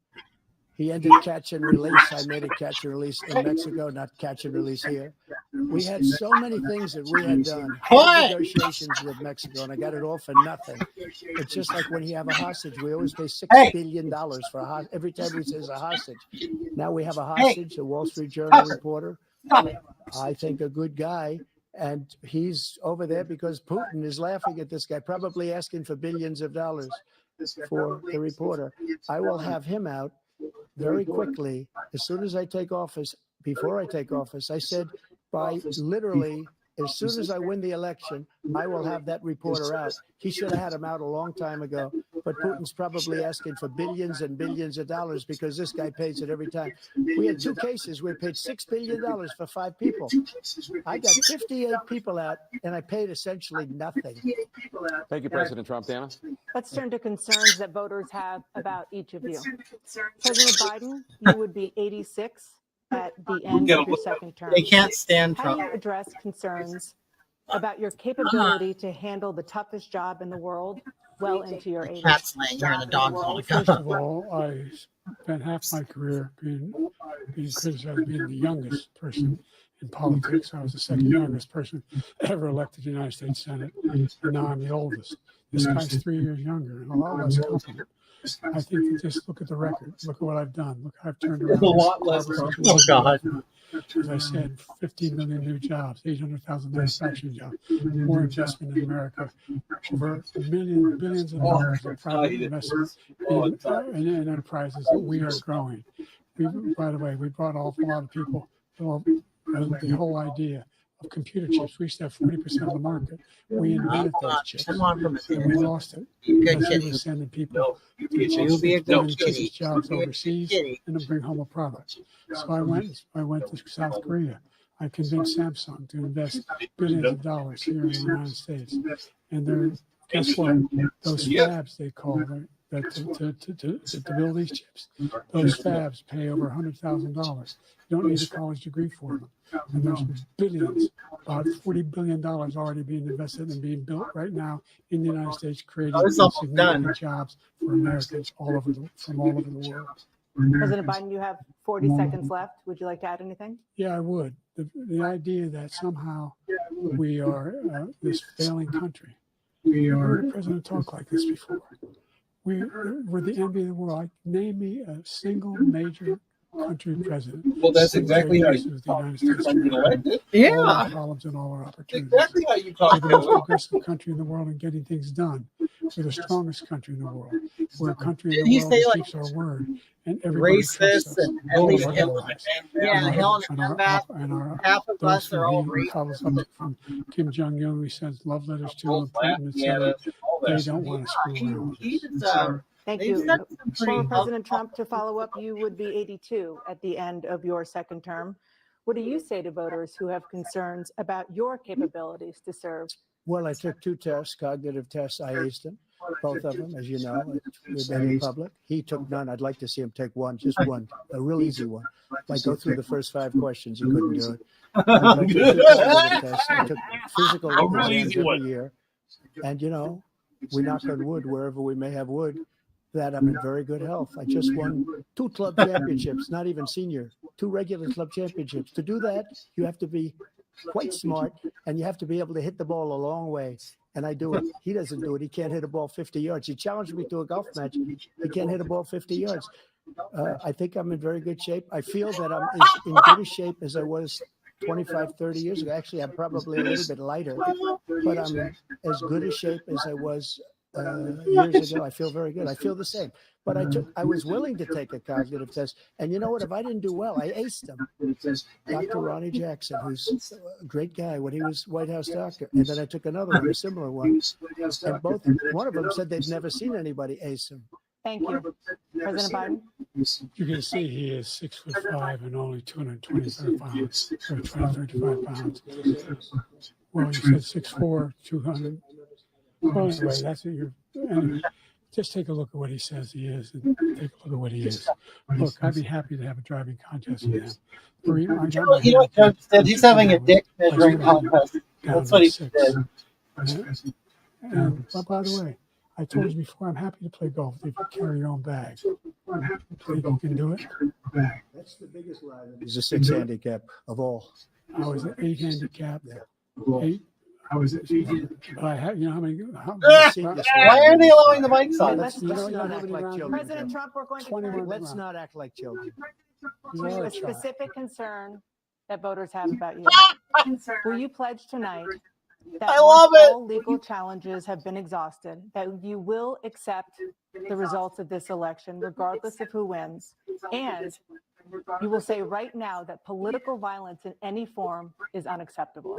He ended catch and release. I made it catch and release in Mexico, not catch and release here. We had so many things that we had done. Negotiations with Mexico, and I got it all for nothing. It's just like when you have a hostage. We always pay $6 billion for a hostage. Every time we say a hostage. Now we have a hostage, a Wall Street Journal reporter. I think a good guy. And he's over there because Putin is laughing at this guy, probably asking for billions of dollars for the reporter. I will have him out very quickly, as soon as I take office. Before I take office, I said by literally as soon as I win the election, I will have that reporter out. He should have had him out a long time ago, but Putin's probably asking for billions and billions of dollars because this guy pays it every time. We had 2 cases. We paid $6 billion for 5 people. I got 58 people out, and I paid essentially nothing. Thank you, President Trump. Dana? Let's turn to concerns that voters have about each of you. President Biden, you would be 86 at the end of your second term. They can't stand How Trump. do you address concerns about your capability to handle the toughest job in the world well into your 80s? Cat's laying here and the dog's on the First of all, I spent half my career being criticized as being the youngest person in politics. I was the second youngest person ever elected to the United States Senate, and now I'm the oldest. This guy's 3 years younger and a lot less competent. I think that just look at the record. Look at what I've done. Look, I've turned around. A lot less. Oh, God. As I said, 15 million new jobs, 800,000 manufacturing jobs, more investment in America, over billions of dollars of private investment in enterprises that we are growing. By the way, we brought off a lot of people. The whole idea of computer chips. We used to have 40% of the market. We invented those chips, and we lost it because we were sending people to jobs overseas and to bring home a product. So I went to South Korea. I convinced Samsung to invest billions of dollars here in the United States, and guess what? Those fabs they call to build these chips. Those fabs pay over $100,000. You don't need a college degree for them. And there's billions, about $40 billion already being invested and being built right now in the United States, creating significant jobs for Americans from all over the world. President Biden, you have 40 seconds left. Would you like to add anything? Yeah, I would. The idea that somehow we are this failing country. I heard a president talk like this before. We're the envy of the world. Name me a single major country president. Well, that's exactly how you talk. Yeah. All our problems and all our opportunities. Exactly how you talk. We're the most progressive country in the world in getting things done. We're the strongest country in the world. We're a country in the world that keeps our word. And everybody racist and at least Helen and that half of us are all racist. From Kim Jong-un, we sent love letters to him, Putin, etc. They don't want to screw around with us. Thank you. For President Trump to follow up, you would be 82 at the end of your second term. What do you say to voters who have concerns about your capabilities to serve? Well, I took 2 tests, cognitive tests. I aced them, both of them, as you know. We've been in public. He took none. I'd like to see him take one, just one, a real easy one. Like go through the first 5 questions. He couldn't do it. I took physical exams every year. And, we knock on wood wherever we may have wood, that I'm in very good health. I just won 2 club championships, not even senior, 2 regular club championships. To do that, you have to be quite smart, and you have to be able to hit the ball a long way. And I do it. He doesn't do it. He can't hit a ball 50 yards. He challenged me to a golf match. He can't hit a ball 50 yards. I think I'm in very good shape. I feel that I'm as in good a shape as I was 25, 30 years ago. Actually, I'm probably a little bit lighter, but I'm in as good a shape as I was years ago. I feel very good. I feel the same. But I was willing to take a cognitive test. And you know what? If I didn't do well, I aced them. Dr. Ronnie Jackson, who's a great guy when he was White House doctor. And then I took another one, a similar one. And one of them said they've never seen anybody ace him. Thank you. President Biden? You can see he is 6'5" and only 225 pounds, or 235 pounds. Well, you said 6'4", 200. Well, anyway, that's what anyway, just take a look at what he says he is and take a look at what he is. Look, I'd be happy to have a driving contest with him. You know what Judge said? He's having a dick measuring contest. That's what he said. And by the way, I told you before, I'm happy to play golf if you carry your own bag. Think you can do it? That's the biggest lie. He's a 6 handicap of all. I was an 8 handicap. 8. I was at 8. I had, how many? Why are they allowing the mics on? Let's not act like children. President Trump, we're going to let's not act like children. to a specific concern that voters have about you. Will you pledge tonight that all legal challenges have been exhausted, that you will accept the results of this election, regardless of who wins, and you will say right now that political violence in any form is unacceptable?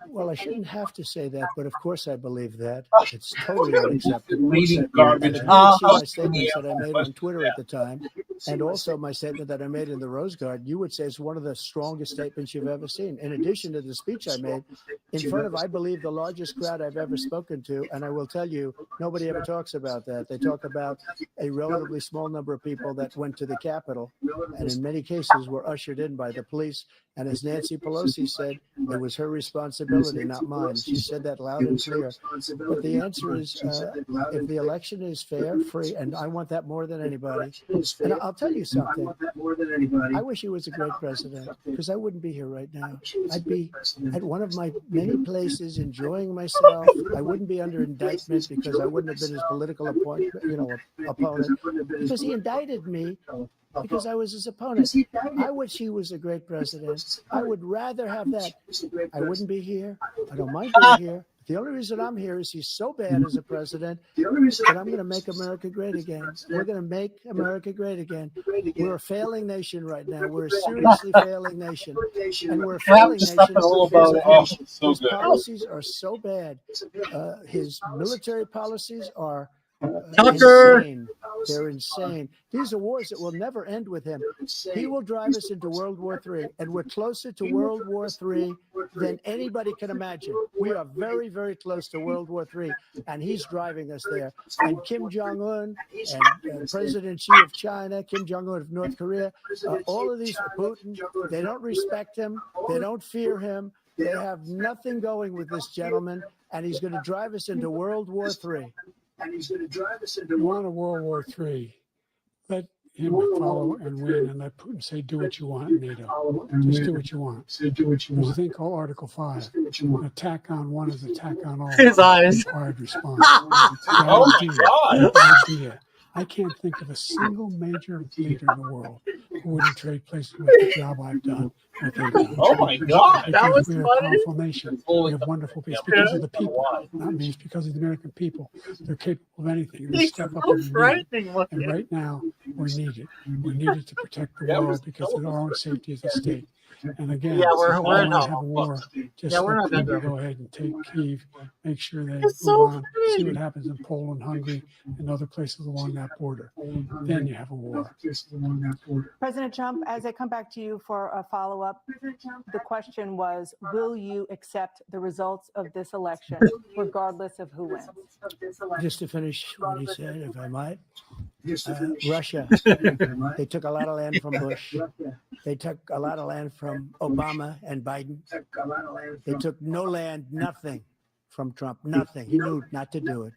Well, I shouldn't have to say that, but of course I believe that. It's totally unacceptable. Garbage. My statements that I made on Twitter at the time, and also my statement that I made in the Rose Garden, you would say it's one of the strongest statements you've ever seen. In addition to the speech I made in front of, I believe, the largest crowd I've ever spoken to, and I will tell you, nobody ever talks about that. They talk about a relatively small number of people that went to the Capitol, and in many cases were ushered in by the police. And as Nancy Pelosi said, it was her responsibility, not mine. She said that loud and clear. But the answer is, if the election is fair, free, and I want that more than anybody, and I'll tell you something. I wish he was a great president because I wouldn't be here right now. I'd be at one of my many places enjoying myself. I wouldn't be under indictment because I wouldn't have been his political opponent because he indicted me because I was his opponent. I wish he was a great president. I would rather have that. I wouldn't be here. I don't mind being here. The only reason I'm here is he's so bad as a president that I'm going to make America great again. We're going to make America great again. We're a failing nation right now. We're a seriously failing nation. And we're a failing nation because his policies are so bad. His military policies are insane. They're insane. These are wars that will never end with him. He will drive us into World War III, and we're closer to World War III than anybody can imagine. We are very, very close to World War III, and he's driving us there. And Kim Jong-un and President Xi of China, Kim Jong-un of North Korea, all of these, Putin, they don't respect him. They don't fear him. They have nothing going with this gentleman, and he's going to drive us into World War III. You want a World War III? Let him follow and win, and let Putin say, "Do what you want, NATO. Just do what you want." There's a thing called Article 5. Attack on one is attack on all. His eyes. Required response. Oh my God. Idea. I can't think of a single major leader in the world who wouldn't trade places with the job I've done. What they've done. Oh my God, that was we're funny. a powerful nation. We have wonderful people. It's because of the people, not me. It's because of the American people. They're capable of anything. They step up and lead. And right now, we're needed. We're needed to protect the world because of our own safety as a state. And again, we're have not. a war. Just We're not let gonna Putin go ahead and take Kyiv, make sure they It's move so on, see what happens in Poland, Hungary, and other places along that border. Then you have a war. President Trump, as I come back to you for a follow-up, the question was, will you accept the results of this election, regardless of who wins? Just to finish what he said, if I might, Russia, they took a lot of land from Bush. They took a lot of land from Obama and Biden. They took no land, nothing from Trump, nothing. He knew not to do it.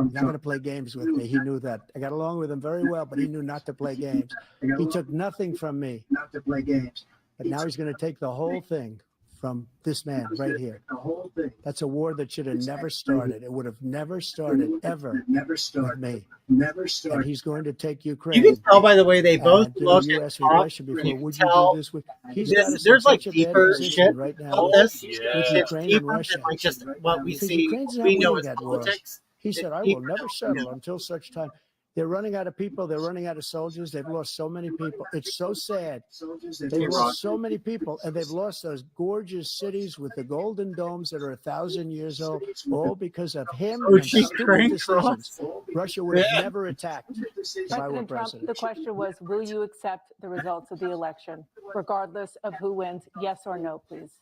He's not going to play games with me. He knew that. I got along with him very well, but he knew not to play games. He took nothing from me. But now he's going to take the whole thing from this man right here. That's a war that should have never started. It would have never started ever with me. And he's going to take Ukraine. You can tell by the way they both look you at asked me a Trump. question before. You Would can you tell do this with? He's got us there's in like such a bad deeper position shit right now all this. with It's Ukraine deeper and Russia. than like just what we Because see. Ukraine's not We know winning as that war. politics. He said, "I will never settle until such time." They're running out of people. They're running out of soldiers. They've lost so many people. It's so sad. They've lost so many people, and they've lost those gorgeous cities with the golden domes that are 1,000 years old, all because of him and stupid decisions. Russia would have never attacked if I were President Trump, president. the question was, will you accept the results of the election, regardless of who wins? Yes or no, please.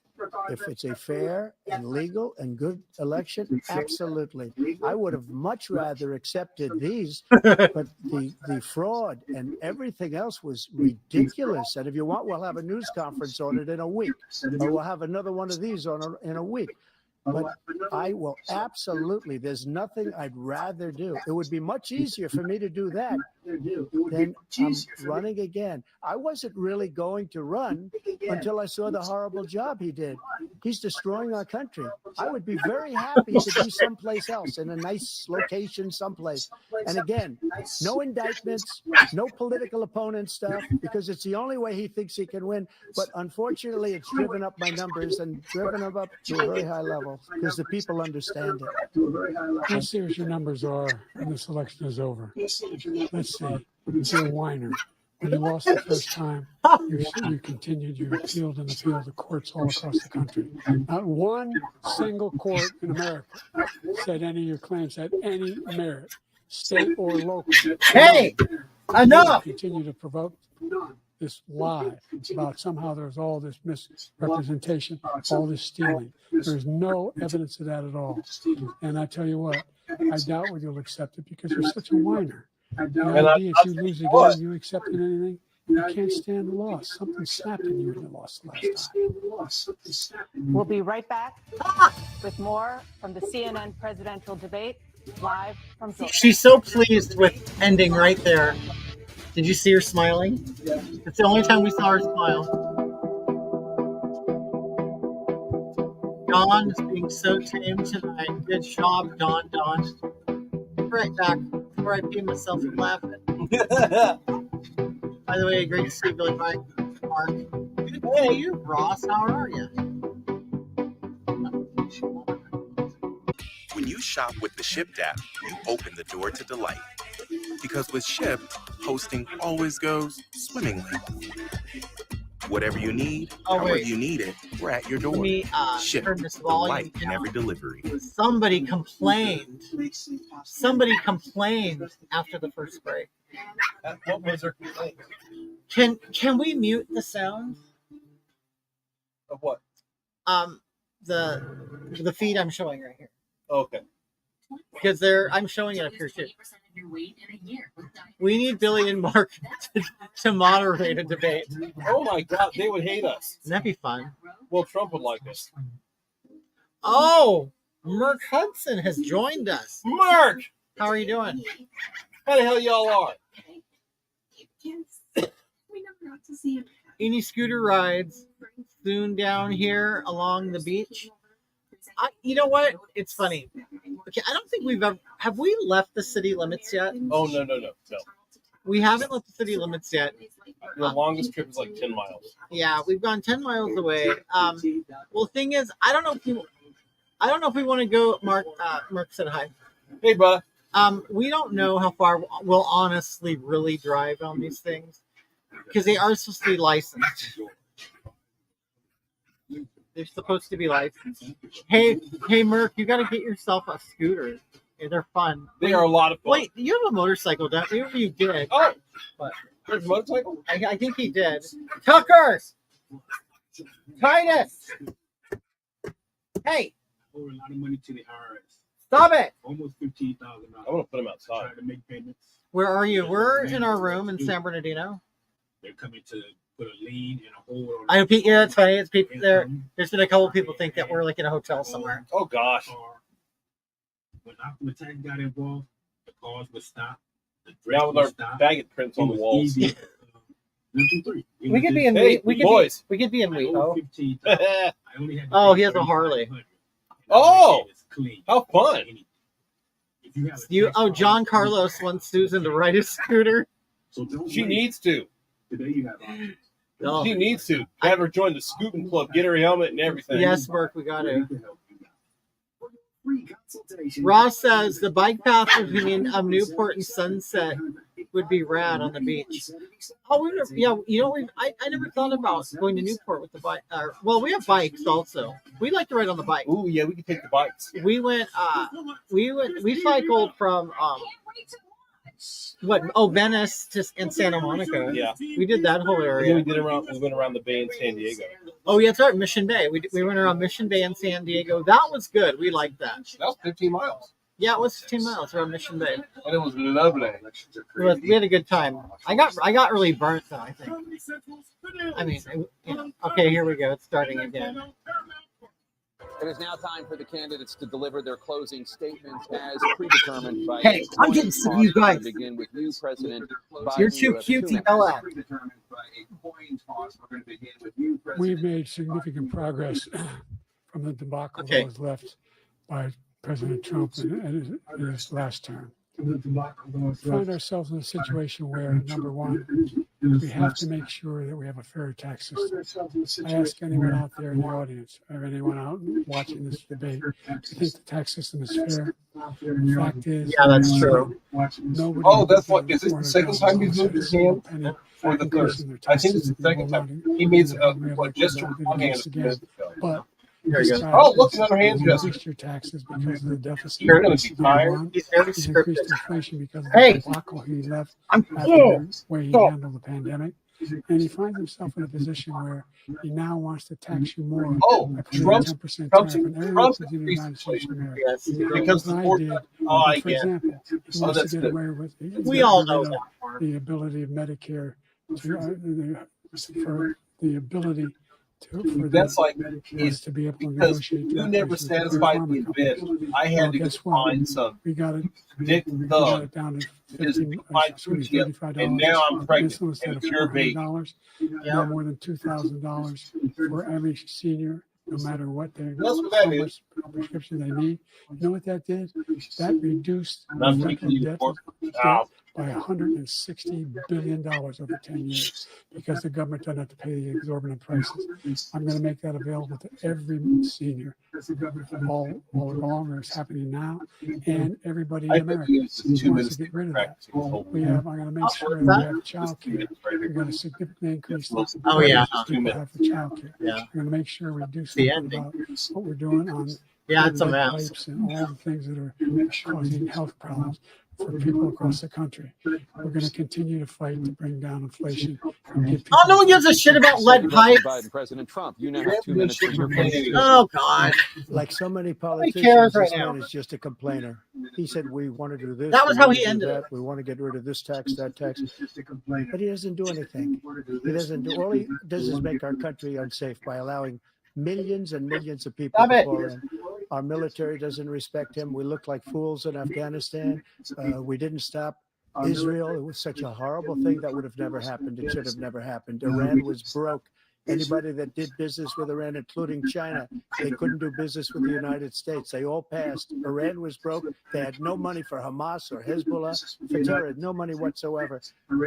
If it's a fair and legal and good election, absolutely. I would have much rather accepted these, but the fraud and everything else was ridiculous. And if you want, we'll have a news conference on it in a week, or we'll have another one of these in a week. But I will absolutely, there's nothing I'd rather do. It would be much easier for me to do that than running again. I wasn't really going to run until I saw the horrible job he did. He's destroying our country. I would be very happy to be someplace else, in a nice location someplace. And again, no indictments, no political opponent stuff, because it's the only way he thinks he can win. But unfortunately, it's driven up my numbers and driven them up to a very high level because the people understand it. Let's see what your numbers are when this election is over. Let's see. You're a whiner. When you lost the first time, you continued, you appealed and appealed to courts all across the country. Not one single court in America said any of your claims had any merit, state or local. Hey, enough! You continue to provoke this lie about somehow there's all this misrepresentation, all this stealing. There's no evidence of that at all. And I tell you what, I doubt whether you'll accept it because you're such a whiner. The idea if you lose again, you accepting anything, you can't stand the loss. Something snapped in you when you lost the last time. We'll be right back with more from the CNN presidential debate, live from Georgia. She's so pleased with ending right there. Did you see her smiling? Yeah. It's the only time we saw her smile. Dawn is being so tame tonight. Good job, Dawn. Right back before I pee myself from laughing. By the way, great to see you, Billy Marc. Good day, you. Ross, how are you? When you shop with the Shipped app, you open the door to delight. Because with Shipped, hosting always goes swimmingly. Whatever you need, however you need it, we're at your door. Let me Shipped, turn this volume delight in every delivery. Somebody complained after the first break. What was their complaint? Can we mute the sound? Of what? The feed I'm showing right here. Okay. Because I'm showing it up here too. We need Billy and Marc to moderate a debate. Oh my God, they would hate us. Wouldn't that be fun? Well, Trump would like us. Oh, Mark Hudson has joined us. Mark! How are you doing? How the hell y'all are? Any scooter rides soon down here along the beach? You know what? It's funny. Okay, I don't think have we left the city limits yet? Oh, no. We haven't left the city limits yet. The longest trip is like 10 miles. Yeah, we've gone 10 miles away. Well, the thing is, I don't know if we want to go. Mark said hi. Hey, bud. We don't know how far we'll honestly really drive on these things because they are supposed to be licensed. They're supposed to be licensed. Hey, Mark, you got to get yourself a scooter. Yeah, they're fun. They are a lot of fun. Wait, you have a motorcycle, don't you? You did. Oh, but there's a motorcycle? I think he did. Tucker! Titus! Hey! Owe a lot of money to the IRS. Stop it! Almost $15,000. I want to put them outside. Trying to make payments. Where are you? We're in our room in San Bernardino. They're coming to put a lien and a hold on. I know, yeah, it's funny. It's people there. There's been a couple people think that we're like in a hotel somewhere. Oh gosh. When Optima Tax got involved, the cars would stop. Now with our baggage prints on the walls. 1, 2, 3. We could be in we could be in WeHo. Oh, he has a Harley. Oh, how fun! John Carlos wants Susan to ride a scooter. She needs to. Today you have options. Oh. She needs to have her join the scooting club, get her helmet and everything. Yes, Mark, we got to. Ross says the bike path between Newport and Sunset would be rad on the beach. Oh, I never thought about going to Newport with the bike. Well, we have bikes also. We like to ride on the bike. Oh yeah, we can take the bikes. We cycled from Venice and Santa Monica. Yeah, we did that whole area. We went around the bay in San Diego. Oh yeah, that's right, Mission Bay. We went around Mission Bay in San Diego. That was good. We liked that. That was 15 miles. Yeah, it was 15 miles around Mission Bay. And it was lovely. We had a good time. I got really burnt though, I think. I mean, okay, here we go. It's starting again. It is now time for the candidates to deliver their closing statements as predetermined by. Hey, I'm getting sick of you guys. Begin with you, President. You're too cute to yell at. We've made significant progress from the debacle that was left by President Trump in his last term. We find ourselves in a situation where, number one, we have to make sure that we have a fair tax system. I ask anyone out there in the audience, or anyone out watching this debate, do you think the tax system is fair? The fact is, yeah, that's true. That's what. Is this the second time he's moved his hand? Or the third? I think it's the second time. He made a gesture with one hand. But look, another hand gesture. Increased your taxes because of the deficit. You're going to be tired. He's increased inflation because of the debacle he left after the way he handled the pandemic. And he finds himself in a position where he now wants to tax you more. Trump's 10% tariff on everything in the United States of America. Yes, because the for example, he wants to get away with we all know the ability of Medicare to, for the ability That's like is to be able to because negotiate. you never satisfied the event. I had to go find some We got it. Dick We got Thug. it down to Just $35, and now I'm pregnant, and it's your baby. No more than $2,000 for every senior, no matter what they That's what that how is. much prescription they need. You know what that did? That reduced the I'm federal thinking you debt for by $160 billion over 10 years because the government doesn't have to pay the exorbitant prices. I'm going to make that available to every senior all along, or it's happening now, and everybody in America wants to get rid of that. I'm going to make sure that we have child care. We're going to significantly increase the people have for child care. We're going to make sure we do something about what we're doing on it's a lead mess. pipes and all the things that are causing health problems for people across the country. We're going to continue to fight to bring down inflation and give people. Oh, no one gives a shit about lead President pipes. Biden, President Trump, you now have 2 minutes for your question. Oh God! Like so many cares politicians, right this now? man is just a complainer. He said, "We want to do this. That was we how want he to do ended that. it. We want to get rid of this tax, that tax." But he doesn't do anything. He doesn't do. All he does is make our country unsafe by allowing millions and millions of people Stop to it. pour in. Our military doesn't respect him. We look like fools in Afghanistan. We didn't stop Israel. It was such a horrible thing that would have never happened. It should have never happened. Iran was broke. Anybody that did business with Iran, including China, they couldn't do business with the United States. They all passed. Iran was broke. They had no money for Hamas or Hezbollah, for terror, no money whatsoever.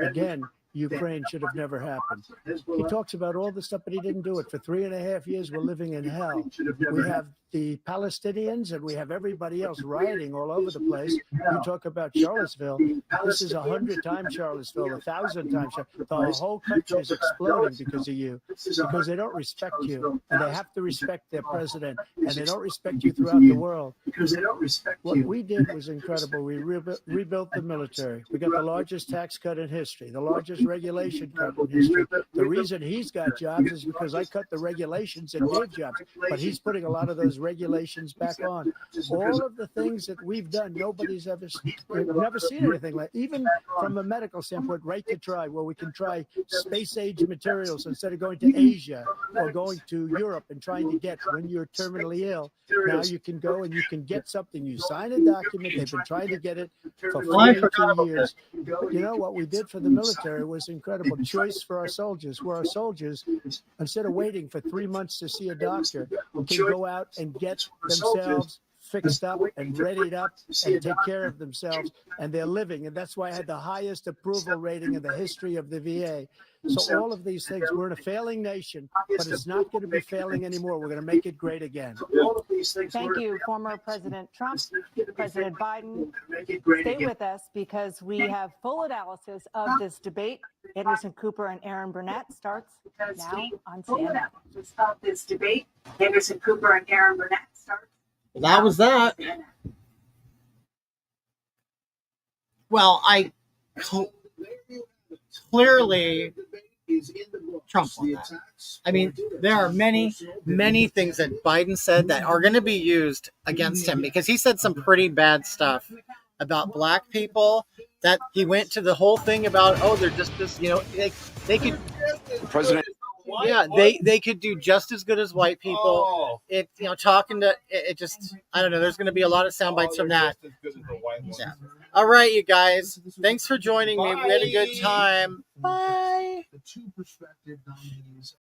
Again, Ukraine should have never happened. He talks about all this stuff, but he didn't do it. For 3.5 years, we're living in hell. We have the Palestinians and we have everybody else rioting all over the place. You talk about Charlottesville. This is 100 times Charlottesville, 1,000 times. The whole country is exploding because of you, because they don't respect you, and they have to respect their president, and they don't respect you throughout the world. What we did was incredible. We rebuilt the military. We got the largest tax cut in history, the largest regulation cut in history. The reason he's got jobs is because I cut the regulations and gave jobs, but he's putting a lot of those regulations back on. All of the things that we've done, nobody's ever seen anything like. Even from a medical standpoint, right to try, where we can try space age materials instead of going to Asia or going to Europe and trying to get when you're terminally ill. Now you can go and you can get something. You sign a document. They've been trying to get it for 42 years. But you know what we did for the military was incredible. Choice for our soldiers, where our soldiers, instead of waiting for 3 months to see a doctor, can go out and get themselves fixed up and readied up and take care of themselves, and they're living. And that's why I had the highest approval rating in the history of the VA. So all of these things, we're in a failing nation, but it's not going to be failing anymore. We're going to make it great again. Thank you, former President Trump, President Biden. Stay with us because we have full analysis of this debate. Anderson Cooper and Aaron Burnett starts now on CNN. Of this debate, Anderson Cooper and Aaron Burnett starts. That was that. Well, I clearly Trump won that. I mean, there are many, many things that Biden said that are going to be used against him because he said some pretty bad stuff about black people. That he went to the whole thing about, oh, they're just this, you know, they could. President. Yeah, they could do just as good as white people. It, you know, talking to it just, I don't know. There's going to be a lot of sound bites from that. Yeah. All right, you guys. Thanks for joining me. We had a good time. Bye.